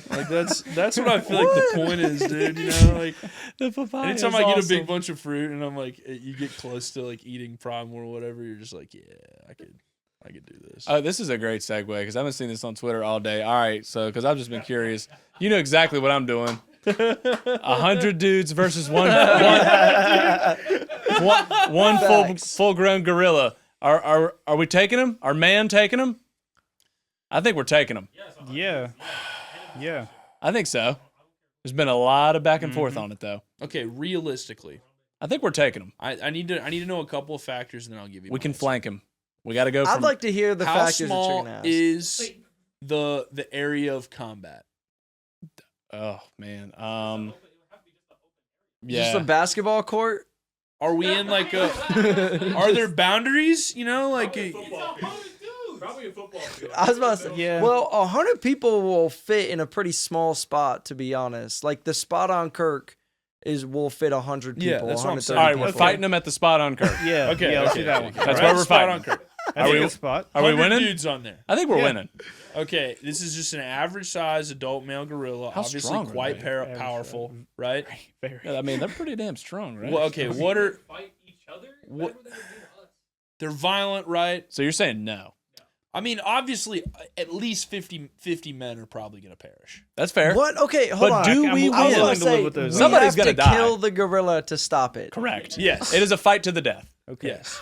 Like that's what I feel like the point is, dude. Like The papaya. anytime I get a big bunch of fruit and I'm like, you get close to like eating prime or whatever, you're just like, yeah, I could do this. Oh, this is a great segue because I've been seeing this on Twitter all day. All right, so because I've just been curious, you know exactly what I'm doing. 100 dudes versus one Facts. full grown gorilla. Are we taking him? Are man taking him? I think we're taking him. Yeah. Yeah. I think so. There's been a lot of back and forth on it though. Okay, realistically, I think we're taking him. I need to know a couple of factors and then I'll give you. We my can answer. flank him. We got to go. I'd From, like to hear the How factors that you're small gonna ask. is the area of combat? Oh man. Just a Yeah. basketball court? Are we in like a? Are there boundaries? Like Probably a football field. I was about to say, Yeah. well, 100 people will fit in a pretty small spot, to be honest. Like the spot on Kirk will fit 100 people. Yeah, that's what I'm 130 saying. All right, we're people. fighting them at the spot on Kurt. Yeah. Okay, Yeah. Let's okay, do that okay, one. okay. That's Alright, where we're spot fighting. on Kurt. That's a we- good spot. Are we 100 winning? dudes on there. I think we're Yeah. winning. Okay, this is just an average size adult male gorilla, How obviously strong are quite they? Average powerful, right? Very. Yeah, I mean, they're pretty damn strong, right? Well, okay, what are Fight each other? What- What? They would do to us? they're violent, right? So you're saying no? I mean, obviously, at least 50 men are probably going to perish. That's fair. What? Okay, hold But on. do I'm- we I'm I was win? gonna willing to live say, with those. we Somebody's have gonna to die. kill the gorilla to stop it. Correct. Yes. It is a fight to the death. Okay. Yes.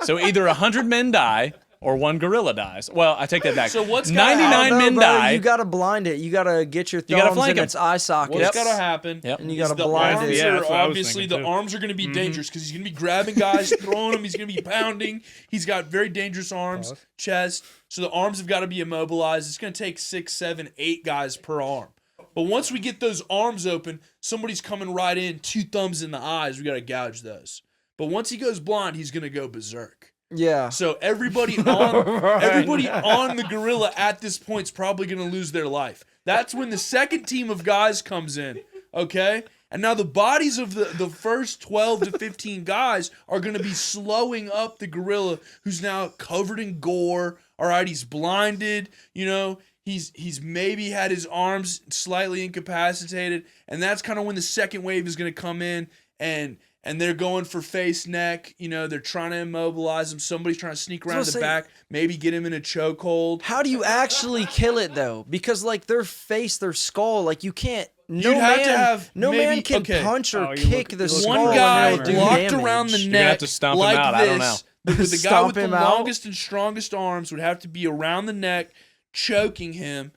So either 100 men die or one gorilla dies. Well, I take that back. So what's gotta 99 happen? men bro, die. You gotta blind it. You gotta get your gotta thumbs flank in 'em. its eye socket. What's got to happen? Yep. And you is gotta the blind arms it. Yeah, are that's what I was obviously thinking, the too. arms are going to be dangerous because he's going to be grabbing guys, throwing them. He's going to be pounding. He's got very dangerous arms, Pause. chest. So the arms have got to be immobilized. It's going to take 6, 7, 8 guys per arm. But once we get those arms open, somebody's coming right in, 2 thumbs in the eyes. We got to gouge those. But once he goes blind, he's going to go berserk. Yeah. So everybody on the gorilla at this point is probably going to lose their life. That's when the second team of guys comes in, okay? And now the bodies of the first 12 to 15 guys are going to be slowing up the gorilla, who's now covered in gore. All right, he's blinded, you know. He's maybe had his arms slightly incapacitated, and that's kind of when the second wave is going to come in, and they're going for face, neck. You know, they're trying to immobilize him. Somebody's trying to sneak around was the gonna say- back, maybe get him in a chokehold. How do you actually kill it though? Because like their face, their skull, like you can't. No You'd have man, to have no man maybe- can okay. punch or Oh, you kick look- the you look skull. One Skull guy and it'll do locked damage. around the You're neck gonna have to stomp him like out. this. I don't know. The guy Stomp with the him out? longest and strongest arms would have to be around the neck, choking him,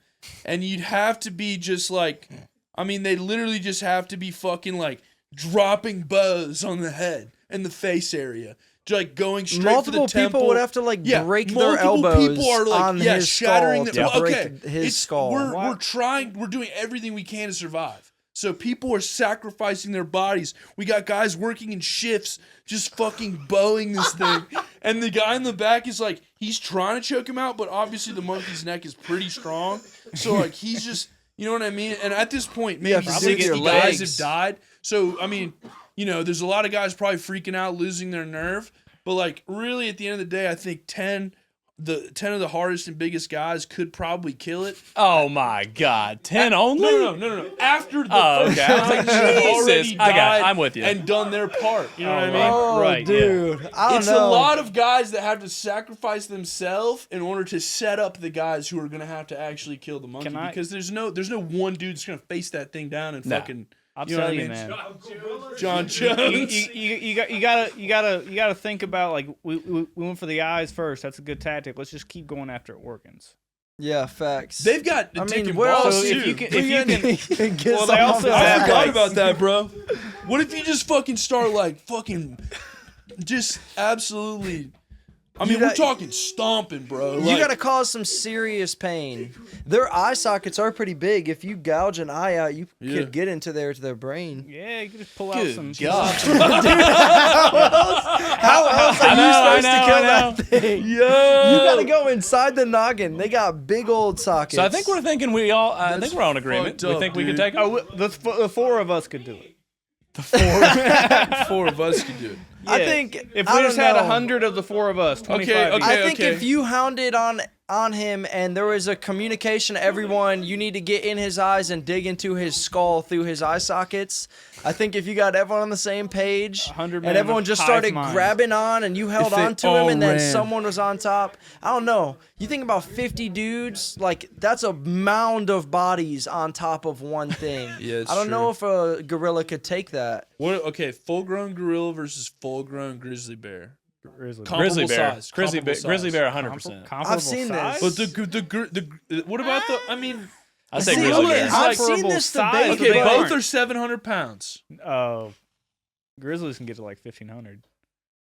and you'd have to be just like, I mean, they literally just have to be fucking like dropping bows on the head and the face area, just like going straight Multiple for the temple. people would have to like Yeah, break their multiple elbows people are like, on yeah, his shattering skull the, to well, break okay. his It's- skull. We're doing everything we can to survive. So people are sacrificing their bodies. We got guys working in shifts, just fucking bowing this thing. And the guy in the back is like, he's trying to choke him out, but obviously the monkey's neck is pretty strong. So like he's just, you know what I mean? And at this point, maybe have to do it with 60 your guys legs. have died. So I mean, you know, there's a lot of guys probably freaking out, losing their nerve. But like really at the end of the day, I think 10 of the hardest and biggest guys could probably kill it. Oh my God, 10 only? No. After the Oh, first okay. I was like, nine have Jesus. already I got it. died I'm with you. and done their part. You know what I mean? Oh, Right, yeah. dude. I don't It's know. a lot of guys that have to sacrifice themselves in order to set up the guys who are going to have to actually kill the monkey. Can I- Because there's no one dude that's going to face that thing down and No. fucking. I'll You know tell what I you, mean? man. John You, Jones. you gotta think about like we went for the eyes first. That's a good tactic. Let's just keep going after organs. Yeah, facts. They've got I dick mean, and where balls else- So too. if you can, Get Well, they some also of I have, that. forgot like- about that, bro. What if you just fucking start like fucking, just absolutely? I mean, You we're got- talking stomping, bro. You Like, gotta cause some serious pain. Their eye sockets are pretty big. If you gouge an eye out, you Yeah. could get into there to their brain. yeah, you can just pull out Good some. God. How else are you supposed to kill that thing? yo, You gotta go inside the noggin. They got big old sockets. So I think we're thinking I think we're all in agreement. fucked We think up, we can dude. take Oh, it. the 4 of us could do it. four of us can do it. I Yeah. think If I we just don't had know. 100 of the 4 of us, 25 okay. each. I think if you hounded on him and there was a communication to everyone, you need to get in his eyes and dig into his skull through his eye sockets. I think if you got everyone on the same page 100 and men everyone of just hive started mind. grabbing on and you held If they on to him all and then ran. someone was on top, I don't know. You think about 50 dudes, like that's a mound of bodies on top of one thing. Yeah, it's I don't know true. if a gorilla could take that. What? Okay, full-grown gorilla versus full-grown grizzly bear. Grizzly. Comparable Grizzly bear. size, Grizzly comparable bear. Grizzly size. bear 100%. Comparable seen size? this. But the what about the? I mean, I say See, grizzly look, bear. it's I've like seen comparable this size, debate. but okay, they both aren't. are 700 pounds. Grizzlies can get to like 1,500.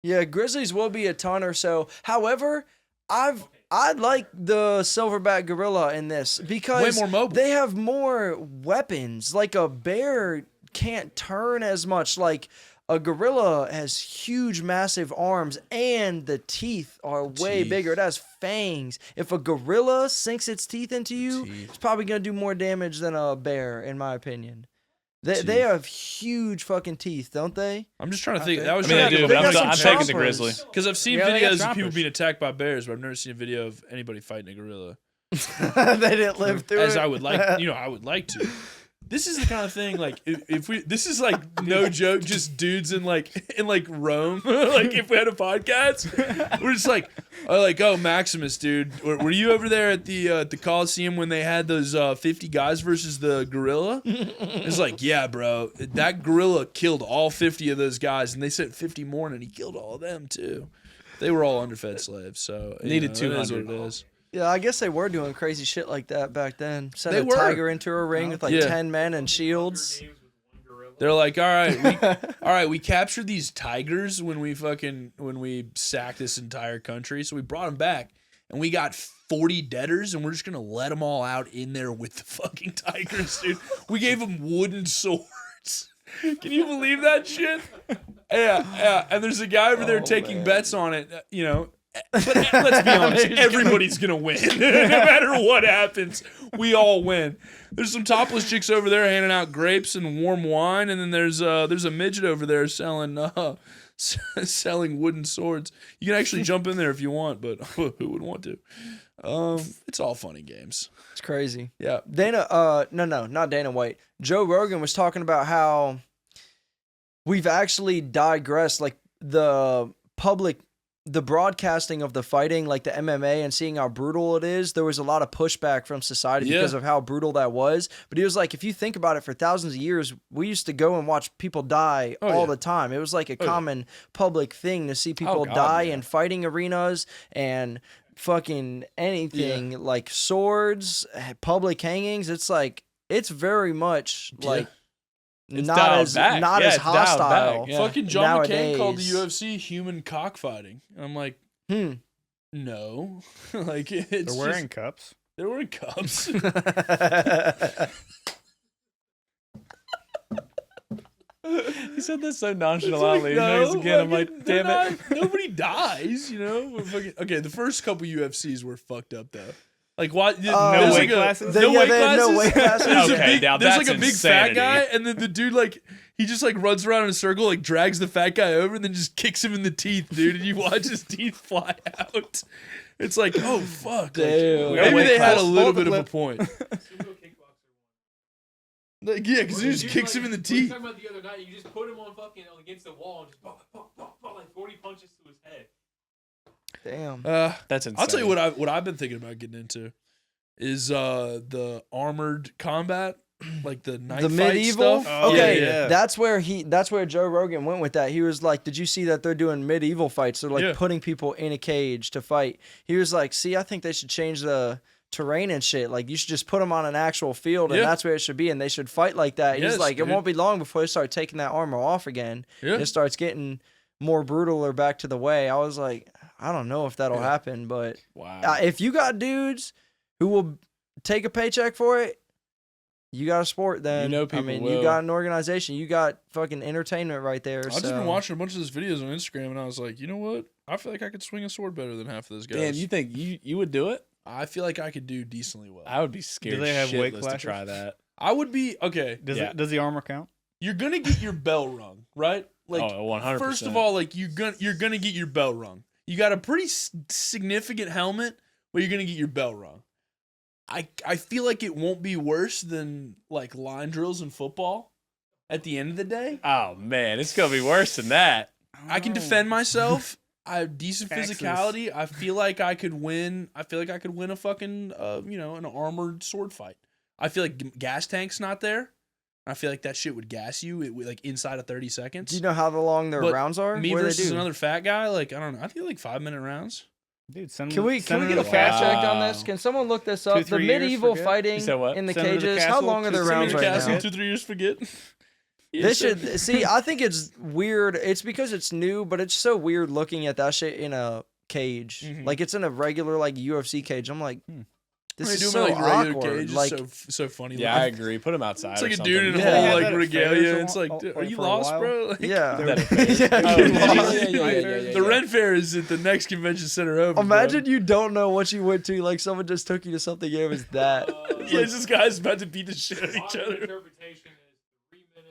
Yeah, grizzlies will be a ton or so. However, I like the silverback gorilla in this because Way more mobile. they have more weapons. Like a bear can't turn as much. Like a gorilla has huge, massive arms, and the teeth are way Teeth. bigger. It has fangs. If a gorilla sinks its teeth into you, Teeth. it's probably gonna do more damage than a bear, in my opinion. They have huge fucking teeth, don't they? I'm just trying to think. I I was mean, trying they to do, think but of I'm some taking the chompers. grizzly. because I've seen Yeah, they got videos of people chompers. being attacked by bears, but I've never seen a video of anybody fighting a gorilla. They didn't live through As it. I would like, I would like to. This is the kind of thing like if we. This is like no joke, just dudes in like Rome. Like if we had a podcast, we're just like, oh Maximus, dude, were you over there at the Coliseum when they had those 50 guys versus the gorilla? It's like, yeah, bro, that gorilla killed all 50 of those guys, and they sent 50 more, and he killed all of them too. They were all underfed slaves, so Needed it is 200. what it is. Yeah, I guess they were doing crazy shit like that back then. Sent They a were. tiger into a ring with like Yeah. 10 men and shields. They're like, all right, we captured these tigers when we sacked this entire country. So we brought them back, and we got 40 debtors, and we're just gonna let them all out in there with the fucking tigers, dude. We gave them wooden swords. Can you believe that shit? Yeah. And there's a guy over there taking bets on it, But let's be honest, everybody's gonna win. No matter what happens, we all win. There's some topless chicks over there handing out grapes and warm wine, and then there's a midget over there selling wooden swords. You can actually jump in there if you want, but who would want to? It's all fun and games. It's crazy. Yeah. No, not Dana White. Joe Rogan was talking about how we've actually digressed, like the broadcasting of the fighting, like the MMA, and seeing how brutal it is. There was a lot of pushback from society because of how brutal that was. But he was like, if you think about it, for thousands of years, we used to go and watch people die all the time. It was like a common public thing to see people God, die yeah. in fighting arenas and fucking anything, like swords, public hangings. It's like, it's very much like It's not dialed as back. not Yeah, as it's dialed hostile. back. Yeah. Fucking John McCain called the Nowadays. UFC human cockfighting. And I'm like, Hmm. no. Like it's They're wearing cups. they're wearing cups. He said this so nonchalantly. Again, I'm like, damn it. Nobody dies, We're fucking, okay, the first couple UFCs were fucked up though. Like what? No there's weight classes? No Yeah, weight they had classes. no weight classes. There's a Okay, big, now there's that's like a big fat insanity. guy, and then the dude he just runs around in a circle, like drags the fat guy over, and then just kicks him in the teeth, dude. And you watch his teeth fly out. It's like, oh fuck. Damn. Maybe weight they had a class. little Hold the bit of a clip. point. Like, yeah, because he just kicks him in the We teeth. were talking about the other night. You just put him on fucking against the wall and just like 40 punches to his head. Damn. That's insane. I'll tell you what I've been thinking about getting into is the armored combat, like the knife The fight medieval. stuff. Oh, Okay, yeah. that's where Joe Rogan went with that. He was like, "Did you see that they're doing medieval fights? They're like Yeah. putting people in a cage to fight." He was like, "See, I think they should change the terrain and shit. Like, you should just put them on an actual field, and Yeah. that's where it should be. And they should fight like that." Yes, He's like, "It dude. won't be long before they start taking that armor off again. Yeah. And it starts getting more brutal or back to the way." I was like, I don't know if that'll happen, but Wow. if you got dudes who will take a paycheck for it, you got a sport then. You know people you will. got an organization. You got fucking entertainment right there. I've just been watching a bunch of those videos on Instagram, and I was like, you know what? I feel like I could swing a sword better than half of those guys. Damn, you think you would do it? I feel like I could do decently well. I would be scared. they have weight shitless to classes? try that? I would be okay. Does the armor count? You're gonna get your bell rung, right? Like, Oh, 100%. first of all, like you're gonna get your bell rung. You got a pretty significant helmet, but you're gonna get your bell rung. I feel like it won't be worse than like line drills in football. At the end of the day, Oh man, it's gonna be worse than that. I can defend myself. I have decent Texas. physicality. I feel like I could win. I feel like I could win a fucking, an armored sword fight. I feel like gas tank's not there. I feel like that shit would gas you like inside of 30 seconds. Do you know how long their But rounds are? Me What do they versus do? another fat guy, like I don't know. I feel like 5-minute rounds. Dude, send Can we send get them a to the fact castle. check on this? Can someone look this up? 2-3 The years, medieval forget? fighting You said what? in the Send them to the cages. How castle, long are their just send rounds them Send to me right to the now? castle, 2-3 years, forget. Yeah, They so- should see. I think it's weird. It's because it's new, but it's so weird looking at that shit in a cage. Mhm. Like it's in a regular like UFC cage. I'm like, this They is do so them in, like regular awkward. cages, Like so funny. Yeah, I looking. agree. Put them outside. It's like or a something. dude in a Yeah. whole They had like that at fairs regalia. a It's while- like, dude, or are you for a lost, while. bro? Like, yeah. That a fair? Yeah, Oh, you yeah, lost. yeah, yeah, yeah, yeah, The yeah. Ren Fair is at the next convention center over. bro. Imagine you don't know what you went to. Like someone just took you to something. It was that. Yeah, it's this guy's about to beat the shit out of each Popular other. interpretation is 3 minutes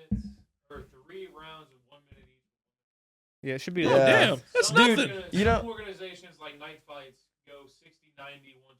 Yeah, it should be. Yeah. Oh, damn. That's Some nothing. you know- organizations like night fights go 60, 90, 120.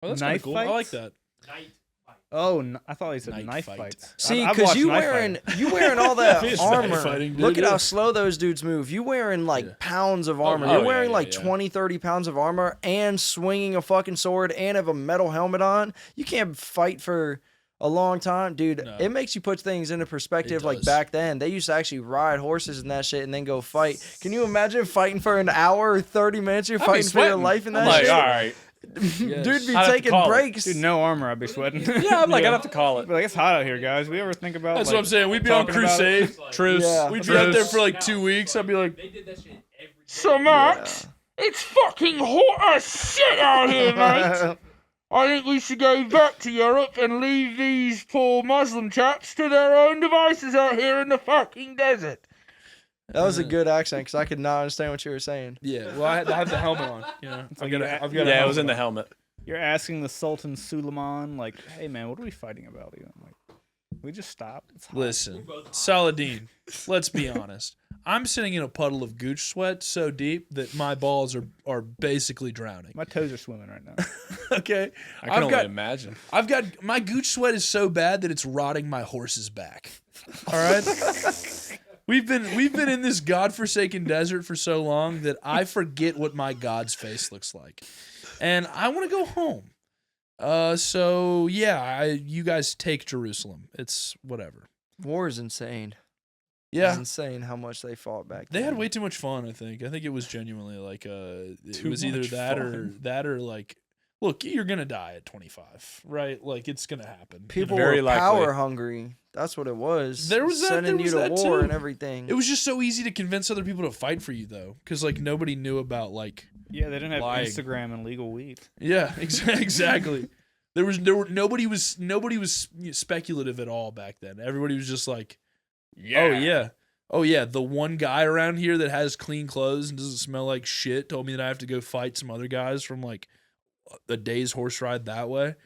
Oh, that's kind of Knife cool. I like fights? that. Night fight. Oh, I thought he said Knife knife fight. fights. See, I've because watched you knife wearing fighting. all that Fish armor. knife fighting, dude, Look at yeah. how slow those dudes move. You wearing like Yeah. pounds of armor. oh, You're yeah, wearing yeah, like yeah. 20, 30 pounds of armor and swinging a fucking sword and have a metal helmet on. You can't fight for a long time, dude. No. It makes you put things into perspective. Like does. back then, they used to actually ride horses and that shit and then go fight. Can you imagine fighting for an hour or 30 minutes? You're I'd be fighting for your sweating. life in I'm that like, shit. all right. Yes. Dude be I'd have to taking call it. breaks. Dude, no armor. I'd be sweating. Yeah, I'm like, I'd have to call it. But like, it's hot out here, guys. We ever think about? That's like, what I'm saying. We'd be on talking about it? crusade. Truce. Yeah. We'd be out there Truce. for like 2 weeks. I'd be like, They did that shit every day. so Max, it's fucking hot as shit out here, mate. I think we should go back to Europe and leave these poor Muslim chaps to their own devices out here in the fucking desert. That was a good accent because I could not understand what you were saying. Yeah, well, I had to have the helmet on. You know, like you I've got. Yeah, it was in the helmet. You're asking the Sultan Suleiman, like, hey man, what are we fighting about? Even like, we just stop. It's hot. Listen, Saladin, let's be honest. I'm sitting in a puddle of gooch sweat so deep that my balls are basically drowning. My toes are swimming right now. Okay, I can only imagine. I've got my gooch sweat is so bad that it's rotting my horse's back. All right. We've been in this godforsaken desert for so long that I forget what my God's face looks like, and I want to go home. So yeah, you guys take Jerusalem. It's whatever. War is insane. Yeah, It's insane how much they fought back they then. had way too much fun. I think it was genuinely like it Too was either much that or like, look, you're gonna die at 25, right? Like it's gonna happen. People Very were likely. power hungry. That's what it was. There was that- sending there was you to that war too. and everything. It was just so easy to convince other people to fight for you though, because like nobody knew about like. Yeah, they didn't have Lying. Instagram and legal weed. Yeah, exactly. Nobody was speculative at all back then. Everybody was just like, oh yeah, the one guy around here that has clean clothes and doesn't smell like shit told me that I have to go fight some other guys from like a day's horse ride that way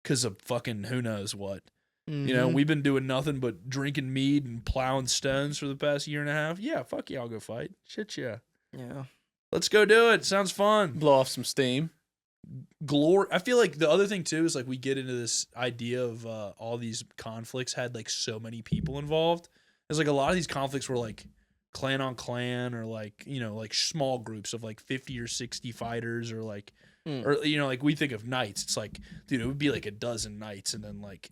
because of fucking who knows what. You know, Mhm. we've been doing nothing but drinking mead and plowing stones for the past year and a half. Yeah, fuck yeah, I'll go fight. Shit yeah. Yeah. Let's go do it. Sounds fun. Blow off some steam. Glory. I feel like the other thing too is like we get into this idea of all these conflicts had like so many people involved. There's like a lot of these conflicts were like clan on clan or like, you know, like small groups of like 50 or 60 fighters or like, or, you know, like we think of knights. It's like, dude, it would be like a dozen knights and then like,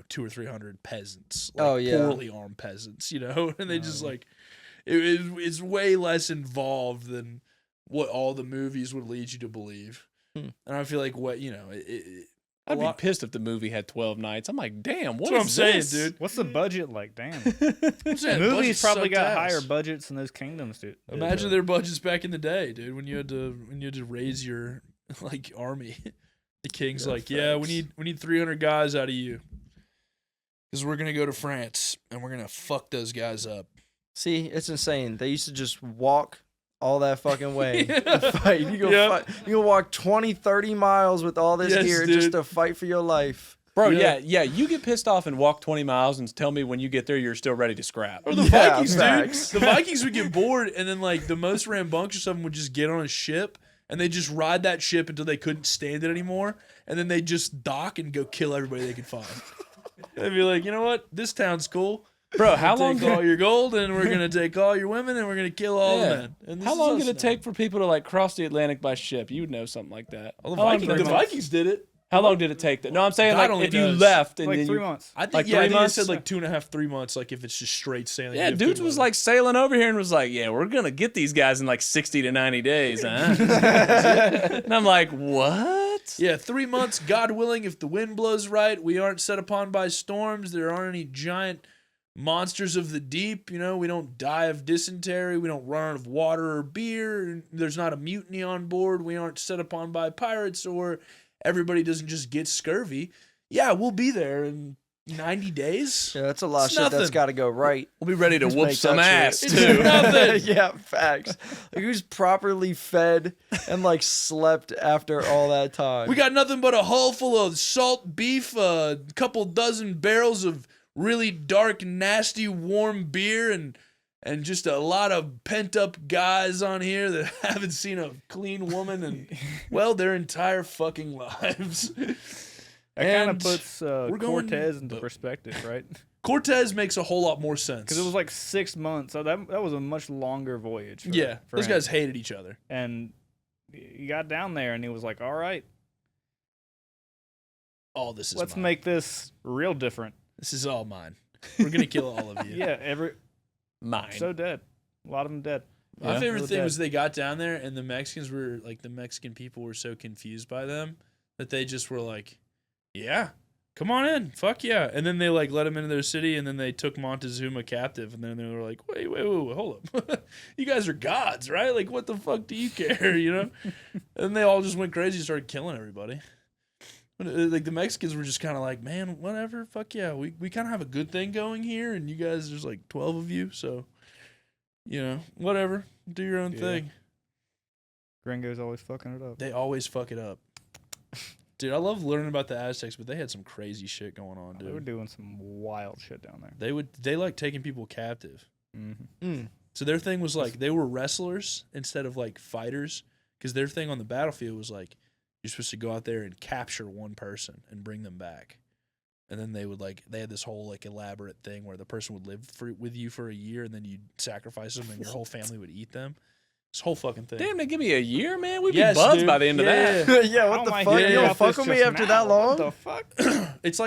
200 or 300 peasants. Like Oh, yeah. poorly armed peasants, you know, and they just like, it's way less involved than what all the movies would lead you to believe. And I feel like what, you know, I'd be lot- pissed if the movie had 12 nights. I'm like, damn, That's what I'm saying, this? dude. What's the budget like? Damn. I'm saying, Movies budgets probably sucked got ass. higher budgets in those kingdoms, dude. Imagine their budgets back in the day, dude, when you had to raise your like army. The king's Yeah, like, yeah, facts. we need 300 guys out of you, because we're gonna go to France and we're gonna fuck those guys up. See, it's insane. They used to just walk all that fucking way Yeah. to fight. You go Yeah. fight. You go walk 20, 30 miles with all this Yes, gear dude. just to fight for your life. Bro, Yeah. yeah. You get pissed off and walk 20 miles and tell me when you get there you're still ready to scrap. Or the Yeah, Vikings, facts. dude. The Vikings would get bored, and then like the most rambunctious of them would just get on a ship and they just ride that ship until they couldn't stand it anymore, and then they just dock and go kill everybody they could find. They'd be like, you know what? This town's cool. Bro, how We'll long take all did, your gold, and we're gonna take all your women, and we're gonna kill all Yeah. the men. And this how is long us did it now. take for people to like cross the Atlantic by ship? You would know something like that. Well, How long the did it- Vikings did it. How long did it take? No, I'm saying God like only if you knows. left and Like then 3 you, months. I think Like yeah, 3 I think months? it said like 2.5, 3 months. Like if it's just straight sailing. yeah, you have good dudes was weather. like sailing over here and was like, yeah, we're gonna get these guys in like 60 to 90 days, huh? And I'm like, what? yeah, 3 months, God willing, if the wind blows right, we aren't set upon by storms. There aren't any giant monsters of the deep. You know, we don't die of dysentery. We don't run out of water or beer. There's not a mutiny on board. We aren't set upon by pirates, or everybody doesn't just get scurvy. Yeah, we'll be there in 90 days. Yeah, that's a lot of It's shit that's nothing. got to go right. We'll be ready to Just whoop make some that ass shit. It's too. nothing. Yeah, facts. Like who's properly fed and like slept after all that time? We got nothing but a hull full of salt beef, a couple dozen barrels of really dark, nasty, warm beer, and and just a lot of pent up guys on here that haven't seen a clean woman in, well, their entire fucking lives. That kind of And puts we're going- Cortez into perspective, right? Cortez makes a whole lot more sense. Because it was like 6 months, so that was a much longer voyage. yeah, for those him. guys hated each other. And he got down there, and he was like, "All right, All this is let's mine. make this real different." This is all mine. We're gonna kill all of you. Yeah, Mine. so dead. A lot of them dead. My Yeah. favorite Really thing dead. was they got down there and the Mexicans were like, the Mexican people were so confused by them that they just were like, yeah, come on in. Fuck yeah. And then they like let him into their city and then they took Montezuma captive. And then they were like, wait, hold up. You guys are gods, right? Like, what the fuck do you care? You know? And they all just went crazy and started killing everybody. Like the Mexicans were just kind of like, man, whatever. Fuck yeah. We kind of have a good thing going here. And you guys, there's like 12 of you. So, you know, whatever. Do your own Yeah. thing. Gringo's always fucking it up. They always fuck it up. Dude, I love learning about the Aztecs, but they had some crazy shit going on, They were dude. doing some wild shit down there. They like taking people captive. Mm-hmm. So their thing was like they were wrestlers instead of like fighters, because their thing on the battlefield was like you're supposed to go out there and capture one person and bring them back. And then they would like they had this whole like elaborate thing where the person would live with you for a year and then you'd sacrifice them and your whole family would eat them. This whole fucking thing. Damn, they give me a year, man. We'd Yes, be buzzed dude. by the end of Yeah. that. Yeah, what Oh the my fuck? God, You yeah, don't about fuck this with me just after now. that long? What the fuck? It's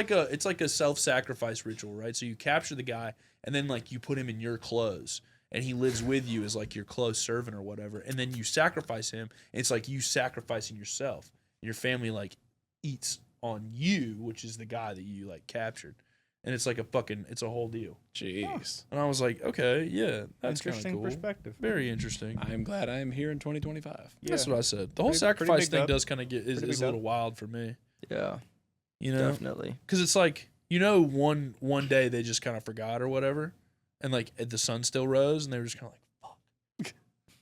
like a self-sacrifice ritual, right? So you capture the guy and then like you put him in your clothes and he lives with you as like your close servant or whatever. And then you sacrifice him. And it's like you sacrificing yourself. Your family like eats on you, which is the guy that you like captured. And it's like it's a whole deal. Jeez. And I was like, okay, yeah, that's kind of Interesting cool. perspective. Very interesting. I am glad I am here in 2025. Yeah. That's what I said. The whole Pretty sacrifice big thing dub. does kind of is Pretty a big little dub. wild for me. Yeah, You know? definitely. Because it's like, you know, one day they just kind of forgot or whatever, and like the sun still rose, and they were just kind of like, "Fuck,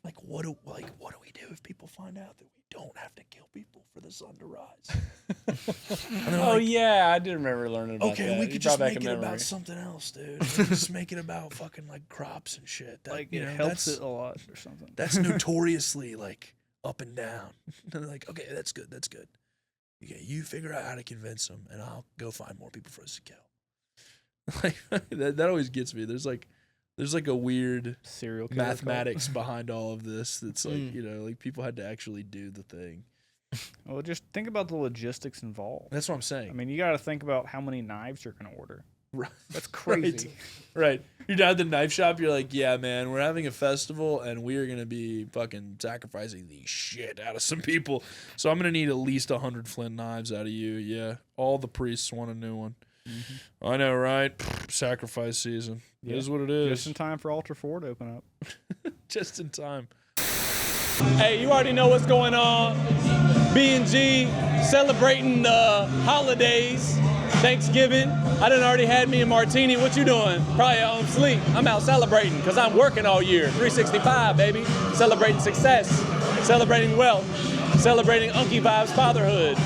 like what do we do if people find out that we don't have to kill people for the sun to rise?" And they're Oh, like, yeah. I did remember learning about that. okay, we You could brought just back make a it memory. about something else, dude. Just make it about fucking like crops and shit. That, Like you it know, helps that's, it a lot or something. That's notoriously like up and down. And they're like, okay, that's good. Okay, you figure out how to convince them, and I'll go find more people for us to kill. Like that always gets me. There's like a weird Serial killer cult. mathematics behind all of this. That's like Mm. you know, like people had to actually do the thing. Well, just think about the logistics involved. That's what I'm saying. I mean, you got to think about how many knives you're gonna order. Right. That's crazy. Right. You're down at the knife shop. You're like, yeah, man, we're having a festival, and we are gonna be fucking sacrificing the shit out of some people. So I'm gonna need at least 100 flint knives out of you. Yeah. All the priests want a new one. Mm-hmm. I know, right? Sacrifice season. Yeah. It is what it is. Just in time for Altar 4 to open up. Just in time. Hey, you already know what's going on. B&G celebrating the holidays, Thanksgiving. I done already had me a martini. What you doing? Probably on sleep. I'm out celebrating because I'm working all year. 365, baby. Celebrating success, celebrating wealth, celebrating Unky Vibes fatherhood.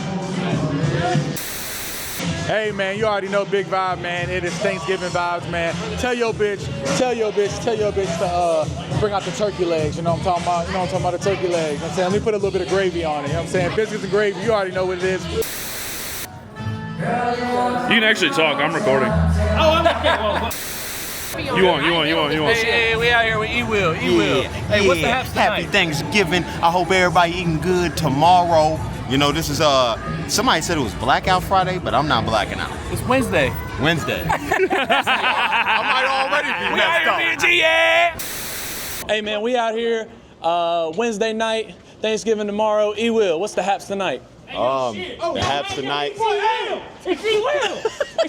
Hey man, you already know Big Vibe, man. It is Thanksgiving vibes, man. Tell your bitch to bring out the turkey legs. You know what I'm talking about? You know what I'm talking about, the turkey legs. You know what I'm saying? Let me put a little bit of gravy on it. You know what I'm saying? Biscuits and gravy, you already know what it is. You can actually talk. I'm recording. You want. Hey, we out here with E-Will. Hey, what's the haps Happy tonight? Thanksgiving. I hope everybody eating good tomorrow. You know, this is somebody said it was Blackout Friday, but I'm not blacking out. It's Wednesday. Wednesday. I might already be We out messed here, up. B&G, yeah! Hey, man, we out here Wednesday night, Thanksgiving tomorrow. E-Will, what's the haps tonight? The haps tonight. It's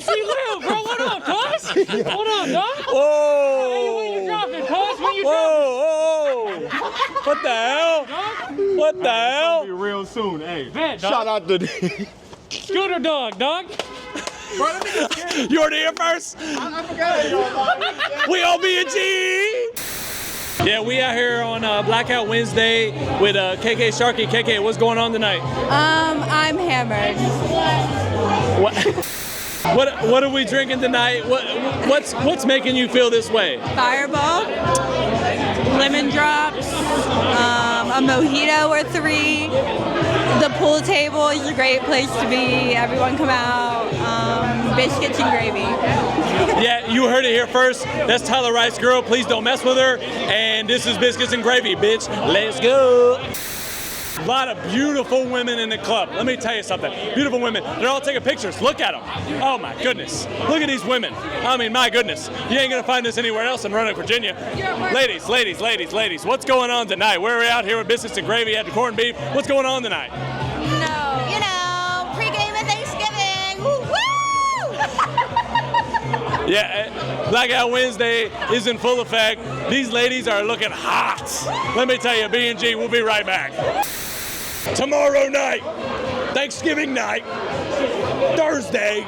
E-Will, bro. What up, cuz? What up, dog? Whoa! When you dropping, cuz? When you dropping? Whoa! What the hell? What the hell? Be real soon, hey. Bet, dog. Shout out to Scooter dog, dog. You already here first? We on B&G! Yeah, we out here on Blackout Wednesday with KK Sharky. KK, what's going on tonight? I'm hammered. What are we drinking tonight? What's making you feel this way? Fireball. lemon drops, a mojito or 3. The pool table is a great place to be. Everyone come out. Biscuits and gravy. Yeah, you heard it here first. That's Tyler Rice Girl. Please don't mess with her. And this is Biscuits and Gravy, bitch. Let's go. A lot of beautiful women in the club. Let me tell you something. Beautiful women. They're all taking pictures. Look at them. Oh, my goodness. Look at these women. I mean, my goodness. You ain't going to find this anywhere else in Roanoke, Virginia. Ladies, ladies, ladies, ladies. What's going on tonight? We're out here with Biscuits and Gravy at the corned beef. What's going on tonight? No. You know, pregame at Thanksgiving. Woo! Yeah, Blackout Wednesday is in full effect. These ladies are looking hot. Let me tell you, B&G, we'll be right back. Tomorrow night, Thanksgiving night, Thursday,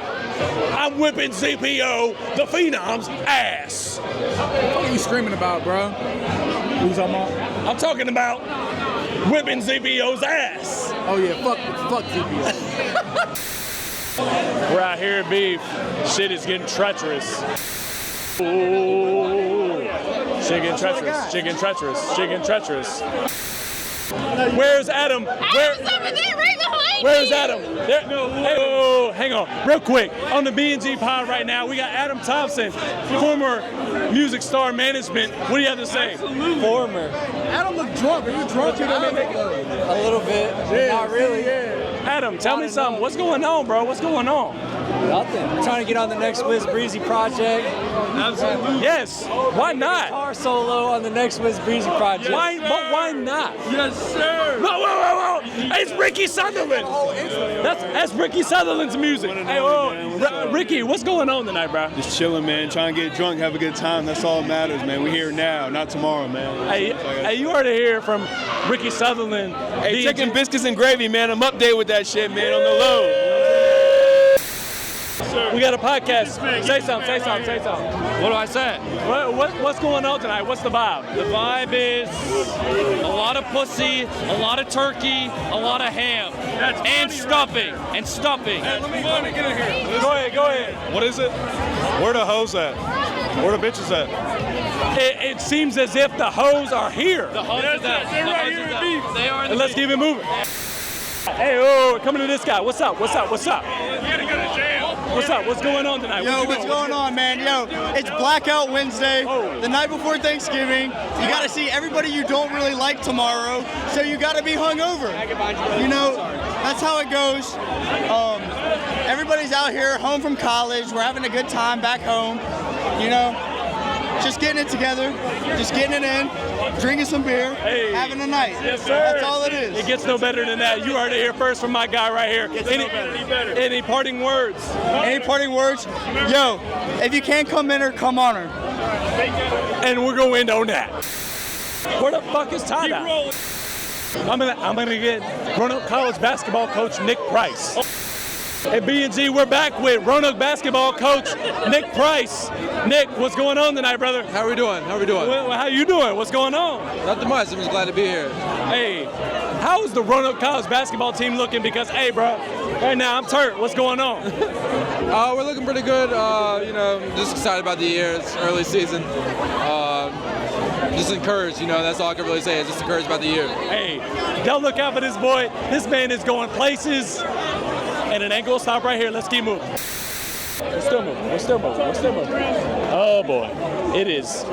I'm whipping CPO, the Phenom's ass. What are you screaming about, bro? What you talking about? I'm talking about whipping CPO's ass. Oh yeah, fuck CPO. We're out here at Beef. Shit is getting treacherous. Ooh. Shit getting treacherous. Shit getting treacherous. Shit getting treacherous. Where's Adam? Where's Adam? There. Hey, oh, hang on, real quick. On the B&G pod right now, we got Adam Thompson, former Music Star Management. What do you have to say? Former. Adam look drunk. Are you drunk? A little bit. Yeah, Not really. Yeah. Adam, tell me something. What's going on, bro? What's going on? Nothing. I'm trying to get on the next Wiz Breezy project. Absolutely. Yes. Why not? Guitar solo on the next Wiz Breezy project. Why not? Yes, sir. Whoa. It's Ricky Sutherland. That's Ricky Sutherland's music. Hey, whoa. Ricky, what's going on tonight, bro? Just chilling, man. Trying to get drunk, have a good time. That's all that matters, man. We're here now, not tomorrow, man. Hey, you heard it here from Ricky Sutherland. Hey, chicken biscuits and gravy, man. I'm updated with that shit, man, on the low. We got a podcast. Say something. What do I say? What's going on tonight? What's the vibe? The vibe is a lot of pussy, a lot of turkey, a lot of ham, and stuffing. Let me get in here. Go ahead. What is it? Where the hoes at? Where the bitches at? It seems as if the hoes are here. The hoes are there. They're right here at Beef. They are. And let's keep it moving. Hey, coming to this guy. What's up? We gotta go to jail. What's up? What's going on tonight? Yo, what's going on, man? Yo, it's Blackout Wednesday, the night before Thanksgiving. You got to see everybody you don't really like tomorrow, so you got to be hungover. You know, that's how it goes. Everybody's out here, home from college. We're having a good time back home. You know, just getting it together, just getting it in, drinking some beer, having a night. Yes, sir. That's all it is. It gets no better than that. You heard it here first from my guy right here. Any parting words? Any parting words? Yo, if you can't come in her, come on her. And we're going to end on that. Where the fuck is Ty now? I'm gonna get Roanoke College basketball coach Nick Price. At B&G, we're back with Roanoke basketball coach Nick Price. Nick, what's going on tonight, brother? How we doing? Well, how you doing? What's going on? Nothing much. I'm just glad to be here. Hey, how is the Roanoke College basketball team looking? Because, hey, bro, right now I'm turned. What's going on? We're looking pretty good. Just excited about the year. It's early season. Just encouraged. That's all I can really say. Is just encouraged about the year. Hey, y'all look out for this boy. This man is going places. And it ain't gonna stop right here. Let's keep moving. We're still moving. Oh boy, it is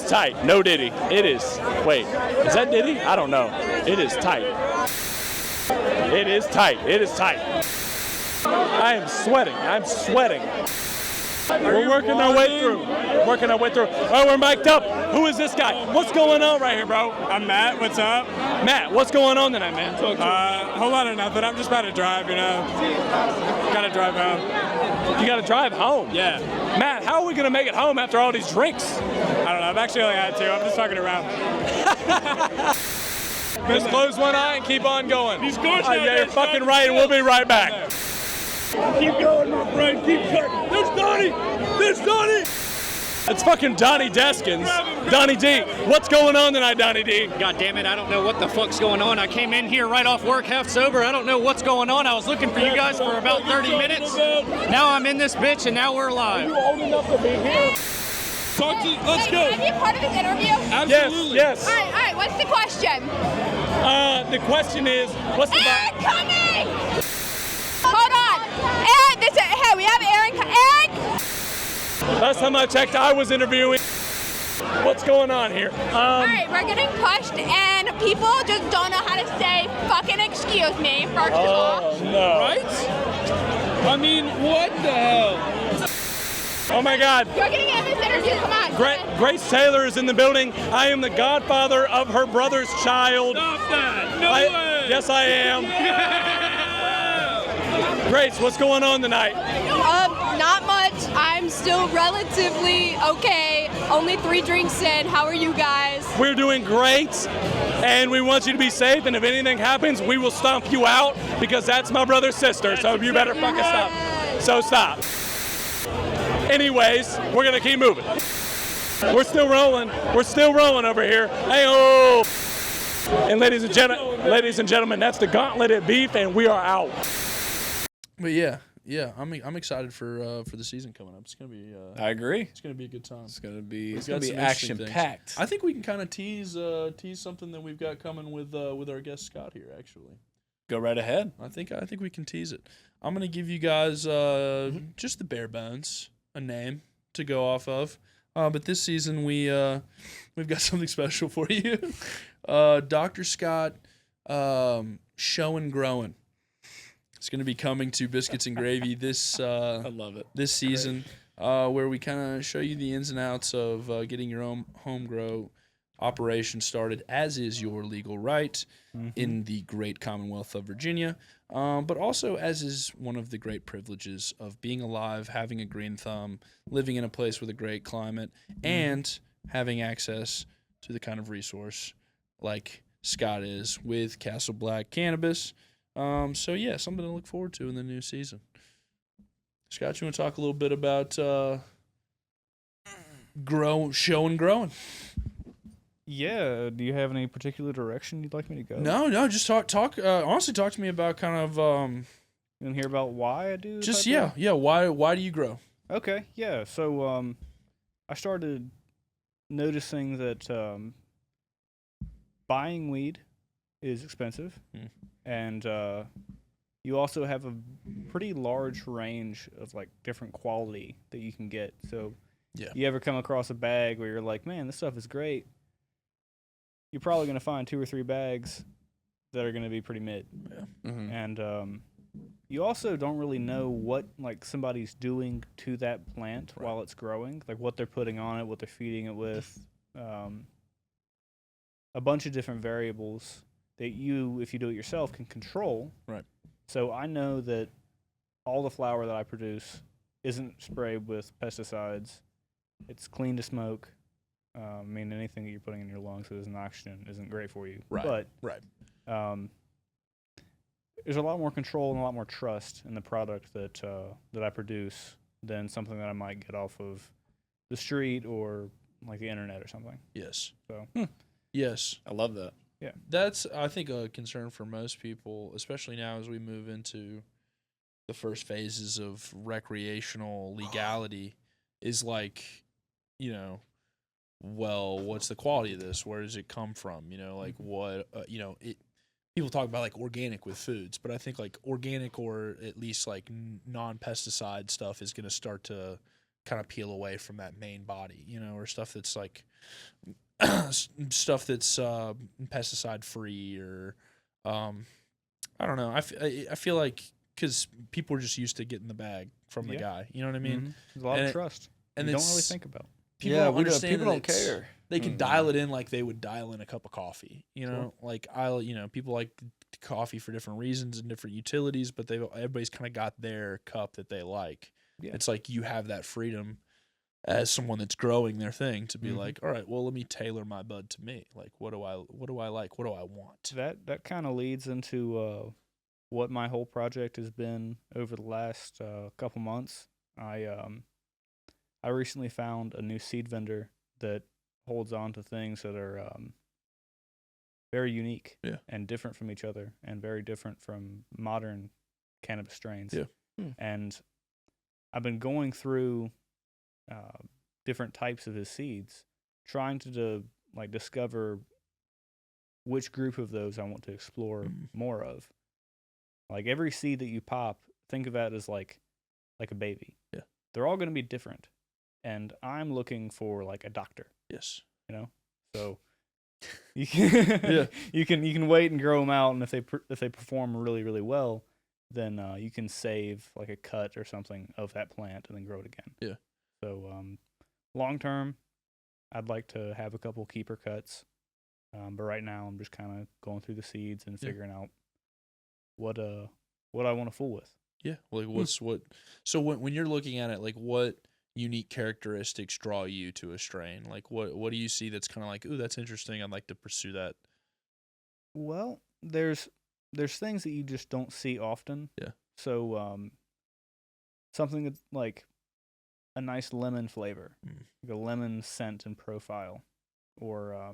tight. No Diddy. It is. Wait, is that Diddy? I don't know. It is tight. It is tight. I am sweating. We're working our way through. Oh, we're mic'd up. Who is this guy? What's going on right here, bro? I'm Matt. What's up? Matt, what's going on tonight, man? Whole lot of nothing. I'm just about to drive, Gotta drive home. You gotta drive home? Yeah. Matt, how are we gonna make it home after all these drinks? I don't know. I've actually only had 2. I'm just fucking around. Just close one eye and keep on going. Yeah, you're fucking right, and we'll be right back. Keep going, my friend. Keep cutting. There's Donnie. It's fucking Donnie Deskins. Donnie D. What's going on tonight, Donnie D? God damn it, I don't know what the fuck's going on. I came in here right off work half sober. I don't know what's going on. I was looking for you guys for about 30 minutes. Now I'm in this bitch and now we're live. Are you old enough to be here? Let's go. Can I be a part of this interview? Absolutely. Yes. All right. What's the question? The question is, what's the Aaron coming! Hold on. Aaron, hey, we have Aaron. Aaron! Last time I checked, I was interviewing. What's going on here? All right, we're getting pushed, and people just don't know how to say fucking excuse me, first of all. No. Right? I mean, what the hell? Oh my God. You're getting in this interview, come on. Grace Taylor is in the building. I am the godfather of her brother's child. Stop that. No way. Yes, I am. Grace, what's going on tonight? Not much. I'm still relatively okay. Only 3 drinks in. How are you guys? We're doing great, and we want you to be safe, and if anything happens, we will stomp you out, because that's my brother's sister, so you better fucking stop. So stop. Anyways, we're gonna keep moving. We're still rolling. We're still rolling over here. Hey-oh! And ladies and gentlemen, that's the Gauntlet at Beef, and we are out. But yeah, I'm excited for the season coming up. It's gonna be. I agree. It's gonna be a good time. It's gonna be We've got some interesting action things. packed. I think we can kind of tease something that we've got coming with our guest Scott here. Actually, Go right ahead. I think we can tease it. I'm gonna give you guys just the bare bones, a name to go off of. But this season we've got something special for you. Dr. Scott Show and Growing. It's going to be coming to Biscuits and Gravy this I love it. This season, where we kind of show you the ins and outs of getting your own home grow operation started, as is your legal right in the great Commonwealth of Virginia, but also as is one of the great privileges of being alive, having a green thumb, living in a place with a great climate, and having access to the kind of resource like Scott is with Castle Black Cannabis. So yeah, something to look forward to in the new season. Scott, you want to talk a little bit about show and growing? Yeah. Do you have any particular direction you'd like me to go? No. Just talk. Honestly, talk to me about kind of. You want to hear about why I do? Just type of- yeah. Why do you grow? Okay. Yeah. So I started noticing that buying weed is expensive, and you also have a pretty large range of like different quality that you can get. So you ever come across a bag where you're like, man, this stuff is great, you're probably going to find 2 or 3 bags that are going to be pretty mid. And you also don't really know what like somebody's doing to that plant while it's growing, like what they're putting on it, what they're feeding it with, a bunch of different variables that you, if you do it yourself, can control. Right. So I know that all the flour that I produce isn't sprayed with pesticides. It's clean to smoke. I mean, anything that you're putting in your lungs that isn't oxygen isn't great for you. Right. But there's a lot more control and a lot more trust in the product that I produce than something that I might get off of the street or like the internet or something. Yes. So. Yes. I love that. Yeah. That's, I think, a concern for most people, especially now as we move into the first phases of recreational legality, is like, you know, well, what's the quality of this? Where does it come from? You know, like what, you know, people talk about like organic with foods, but I think like organic or at least like non-pesticide stuff is going to start to kind of peel away from that main body, you know, or stuff that's like stuff that's pesticide free or I don't know. I feel like because people are just used to getting the bag from the guy, you know what I mean? There's a lot of trust. And you don't really think about. People Yeah, don't we don't- understand people that don't care. They can dial it in like they would dial in a cup of coffee. You know, like people like coffee for different reasons and different utilities, but everybody's kind of got their cup that they like. Yeah. It's like you have that freedom as someone that's growing their thing to be like, all right, well, let me tailor my bud to me. Like, what do I like? What do I want? That kind of leads into what my whole project has been over the last couple months. I recently found a new seed vendor that holds on to things that are very unique and different from each other and very different from modern cannabis strains. Yeah. And I've been going through different types of his seeds, trying to like discover which group of those I want to explore more of. Like every seed that you pop, think of that as like a baby. Yeah. They're all going to be different. And I'm looking for like a doctor. Yes. You know? So you can Yeah. you can wait and grow them out, and if they perform really, really well, then you can save like a cut or something of that plant and then grow it again. Yeah. So long term, I'd like to have a couple keeper cuts. But right now I'm just kind of going through the seeds and figuring out what I want to fool with. Yeah. Like what? So when you're looking at it, like what unique characteristics draw you to a strain? Like what do you see that's kind of like, ooh, that's interesting. I'd like to pursue that. Well, there's things that you just don't see often. Yeah. So something that's like a nice lemon flavor, like a lemon scent and profile, or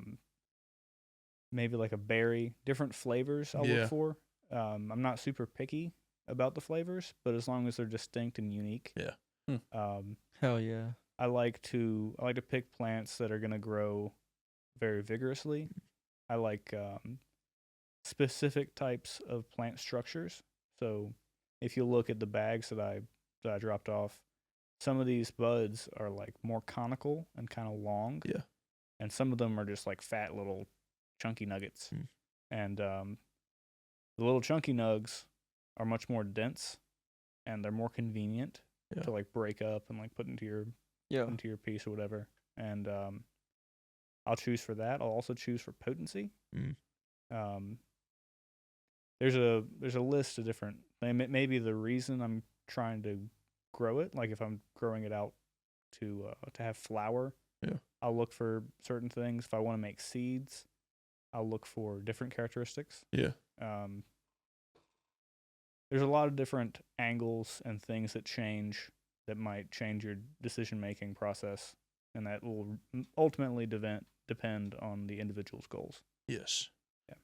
maybe like a berry, different flavors I'll look for. I'm not super picky about the flavors, but as long as they're distinct and unique. Yeah. Hell yeah. I like to pick plants that are going to grow very vigorously. I like specific types of plant structures. So if you look at the bags that I dropped off, some of these buds are like more conical and kind of long. Yeah. And some of them are just like fat little chunky nuggets. And the little chunky nugs are much more dense, and they're more convenient to like break up and like put into your piece or whatever. And I'll choose for that. I'll also choose for potency. There's a list of different. Maybe the reason I'm trying to grow it, like if I'm growing it out to have flour, I'll look for certain things. If I want to make seeds, I'll look for different characteristics. Yeah. There's a lot of different angles and things that might change your decision-making process, and that will ultimately depend on the individual's goals. Yes. Yeah.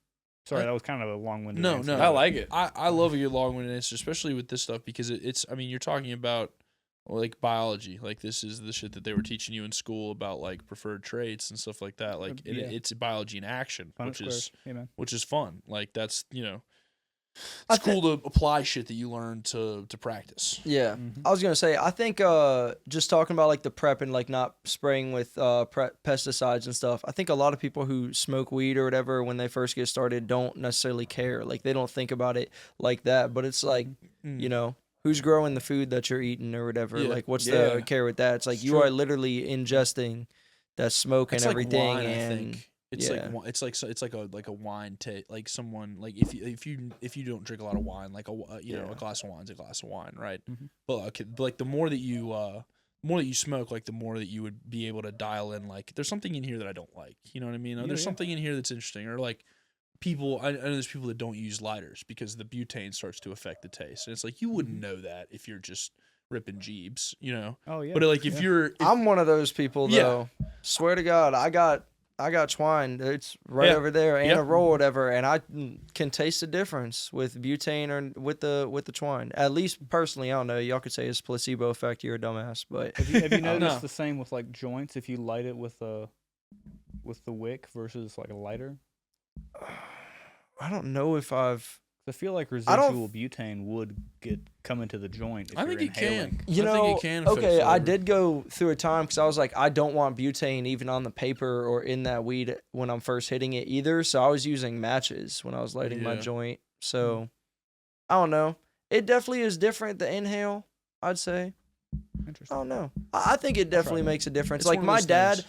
Sorry, that was kind of a long-winded answer. I like it. I love your long-winded answer, especially with this stuff, because it's, I mean, you're talking about like biology. Like this is the shit that they were teaching you in school about like preferred traits and stuff like that. Like it's biology in action, which is fun. Like that's, you know, it's cool to apply shit that you learn to practice. Yeah. I was going to say, I think just talking about like the prep and like not spraying with pesticides and stuff, I think a lot of people who smoke weed or whatever when they first get started don't necessarily care. Like they don't think about it like that, but it's like, you know, who's growing the food that you're eating or whatever? Yeah. Like what's the care with that? It's like you are literally ingesting that smoke and everything. Like wine, and I think. It's like a wine taste, like someone like if you don't drink a lot of wine, like a glass of wine's a glass of wine, right? But like the more that you smoke, like the more that you would be able to dial in, like there's something in here that I don't like, you know what I mean? Or there's something in here that's interesting, or like I know there's people that don't use lighters because the butane starts to affect the taste, and it's like you wouldn't know that if you're just ripping Jeebs, you know? Oh yeah. But like if I'm one of those people though. Swear to God, I got twine. It's right over there, and a roll, or whatever, and I can taste the difference with butane or with the twine. At least personally, I don't know. Y'all could say it's placebo effect. You're a dumbass, but have you noticed the same with like joints? If you light it with the wick versus like a lighter, I don't know if I've. I feel like residual butane would come into the joint. If I think it can. You know, okay, I did go through a time because I was like, I don't want butane even on the paper or in that weed when I'm first hitting it either. So I was using matches when I was lighting my joint. So I don't know. It definitely is different, the inhale, I'd say. Interesting. I don't know. I think it definitely makes a difference. Like my dad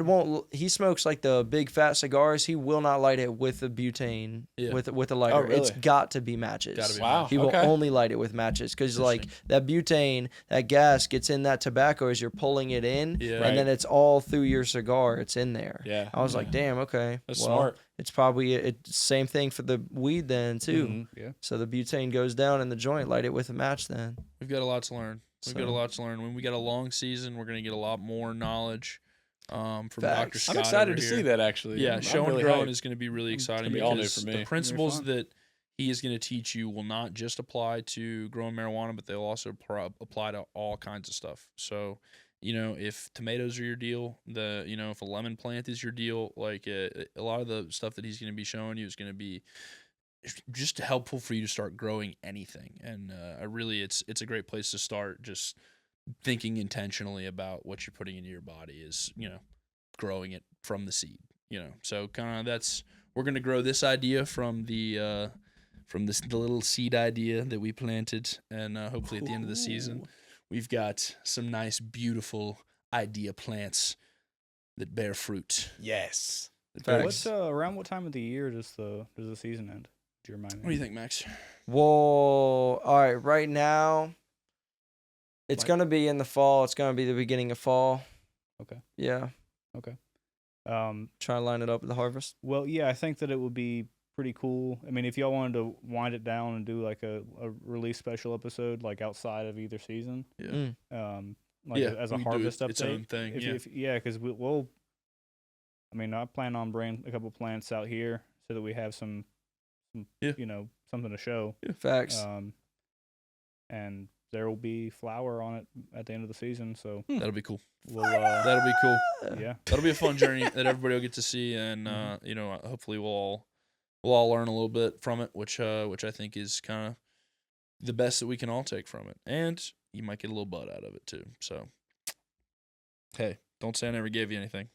won't. He smokes like the big fat cigars. He will not light it with the butane with a lighter. Oh, really? It's got to be matches. Gotta be Wow. He will only light it with matches because like that butane, that gas gets in that tobacco as you're pulling it in, and then it's all through your cigar. It's in there. Yeah. I was like, damn. Okay. That's well, smart. It's probably same thing for the weed then too. Mm-hmm. Yeah. So the butane goes down in the joint. Light it with a match then. We've got a lot to learn. When we got a long season, we're going to get a lot more knowledge from Dr. Scott. I'm excited over to here. see that, actually. Yeah, I'm Show really and Growing hyped. is going to be really exciting It's gonna be all new because for me. the principles that he is going to teach you will not just apply to growing marijuana, but they'll also apply to all kinds of stuff. So if tomatoes are your deal, if a lemon plant is your deal, like a lot of the stuff that he's going to be showing you is going to be just helpful for you to start growing anything. And it's a great place to start, just thinking intentionally about what you're putting into your body is, growing it from the seed, So kind of we're going to grow this idea from the little seed idea that we planted, and hopefully at the end of the season, we've got some nice, beautiful idea plants that bear fruit. Yes. What's around what time of the year does the season end? Do you remind me? What do you think, Max? Well, all right. Right now, it's gonna be in the fall. It's gonna be the beginning of fall. Okay. Yeah. Okay. Trying to line it up with the harvest. Well, yeah, I think that it would be pretty cool. I mean, if y'all wanted to wind it down and do like a release special episode, like outside of either season, as a harvest update, its own thing. Because we'll. I mean, I plan on bringing a couple plants out here so that we have some something to show. Facts. And there will be flower on it at the end of the season, so that'll be cool. That'll be cool. Yeah, that'll be a fun journey that everybody will get to see, and hopefully we'll all learn a little bit from it, which I think is kind of the best that we can all take from it, and you might get a little bud out of it too. So, hey, don't say I never gave you anything.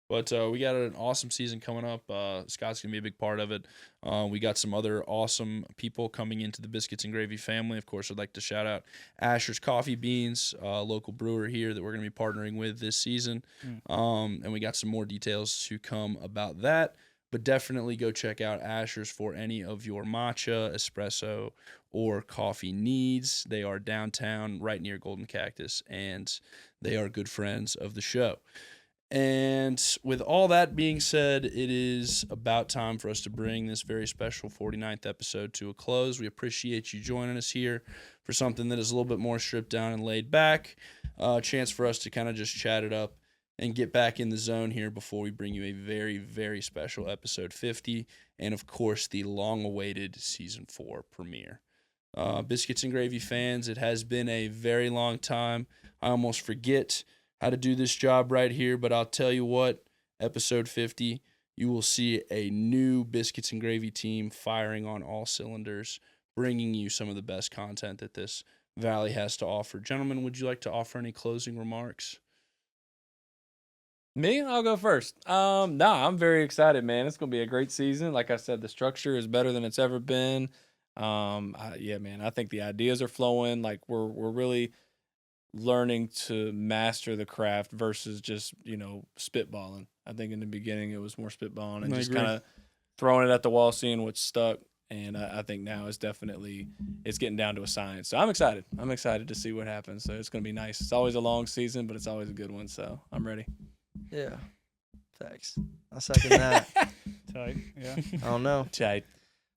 But we got an awesome season coming up. Scott's going to be a big part of it. We got some other awesome people coming into the Biscuits and Gravy family. Of course, I'd like to shout out Asher's Coffee Beans, a local brewer here that we're going to be partnering with this season. And we got some more details to come about that. But definitely go check out Asher's for any of your matcha, espresso, or coffee needs. They are downtown, right near Golden Cactus, and they are good friends of the show. And with all that being said, it is about time for us to bring this very special 49th episode to a close. We appreciate you joining us here for something that is a little bit more stripped down and laid back. A chance for us to kind of just chat it up and get back in the zone here before we bring you a very, very special episode 50. And, of course, the long-awaited Season 4 premiere. Biscuits and Gravy fans, it has been a very long time. I almost forget how to do this job right here, but I'll tell you what, episode 50, you will see a new Biscuits and Gravy team firing on all cylinders, bringing you some of the best content that this valley has to offer. Gentlemen, would you like to offer any closing remarks? Me? I'll go first. I'm very excited, man. It's going to be a great season. Like I said, the structure is better than it's ever been. Man, I think the ideas are flowing. Like we're really learning to master the craft versus just, spitballing. I think in the beginning it was more spitballing and just kind of throwing it at the wall, seeing what stuck. And I think now it's getting down to a science. So I'm excited. I'm excited to see what happens. So it's going to be nice. It's always a long season, but it's always a good one. So I'm ready. Yeah. Facts. I second that. Tight. Yeah. I don't know. Tight.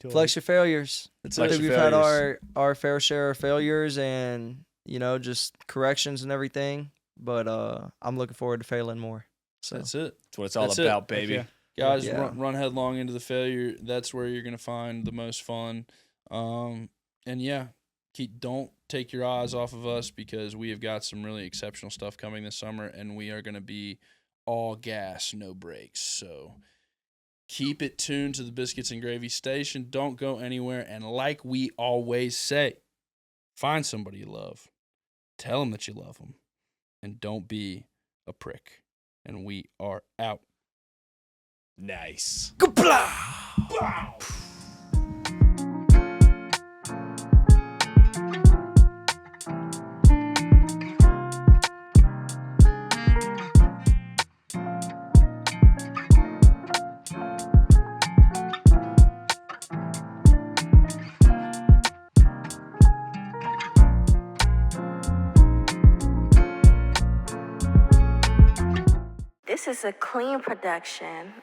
Flex your failures. I think we've had our fair share of failures and just corrections and everything. But I'm looking forward to failing more. So that's it. That's what it's all about, baby. Yeah. Guys, run headlong into the failure. That's where you're going to find the most fun. Don't take your eyes off of us because we have got some really exceptional stuff coming this summer, and we are going to be all gas, no brakes. So keep it tuned to the Biscuits and Gravy station. Don't go anywhere. And like we always say, find somebody you love. Tell them that you love them. And don't be a prick. And we are out. Nice. Goodbye. This is a clean production.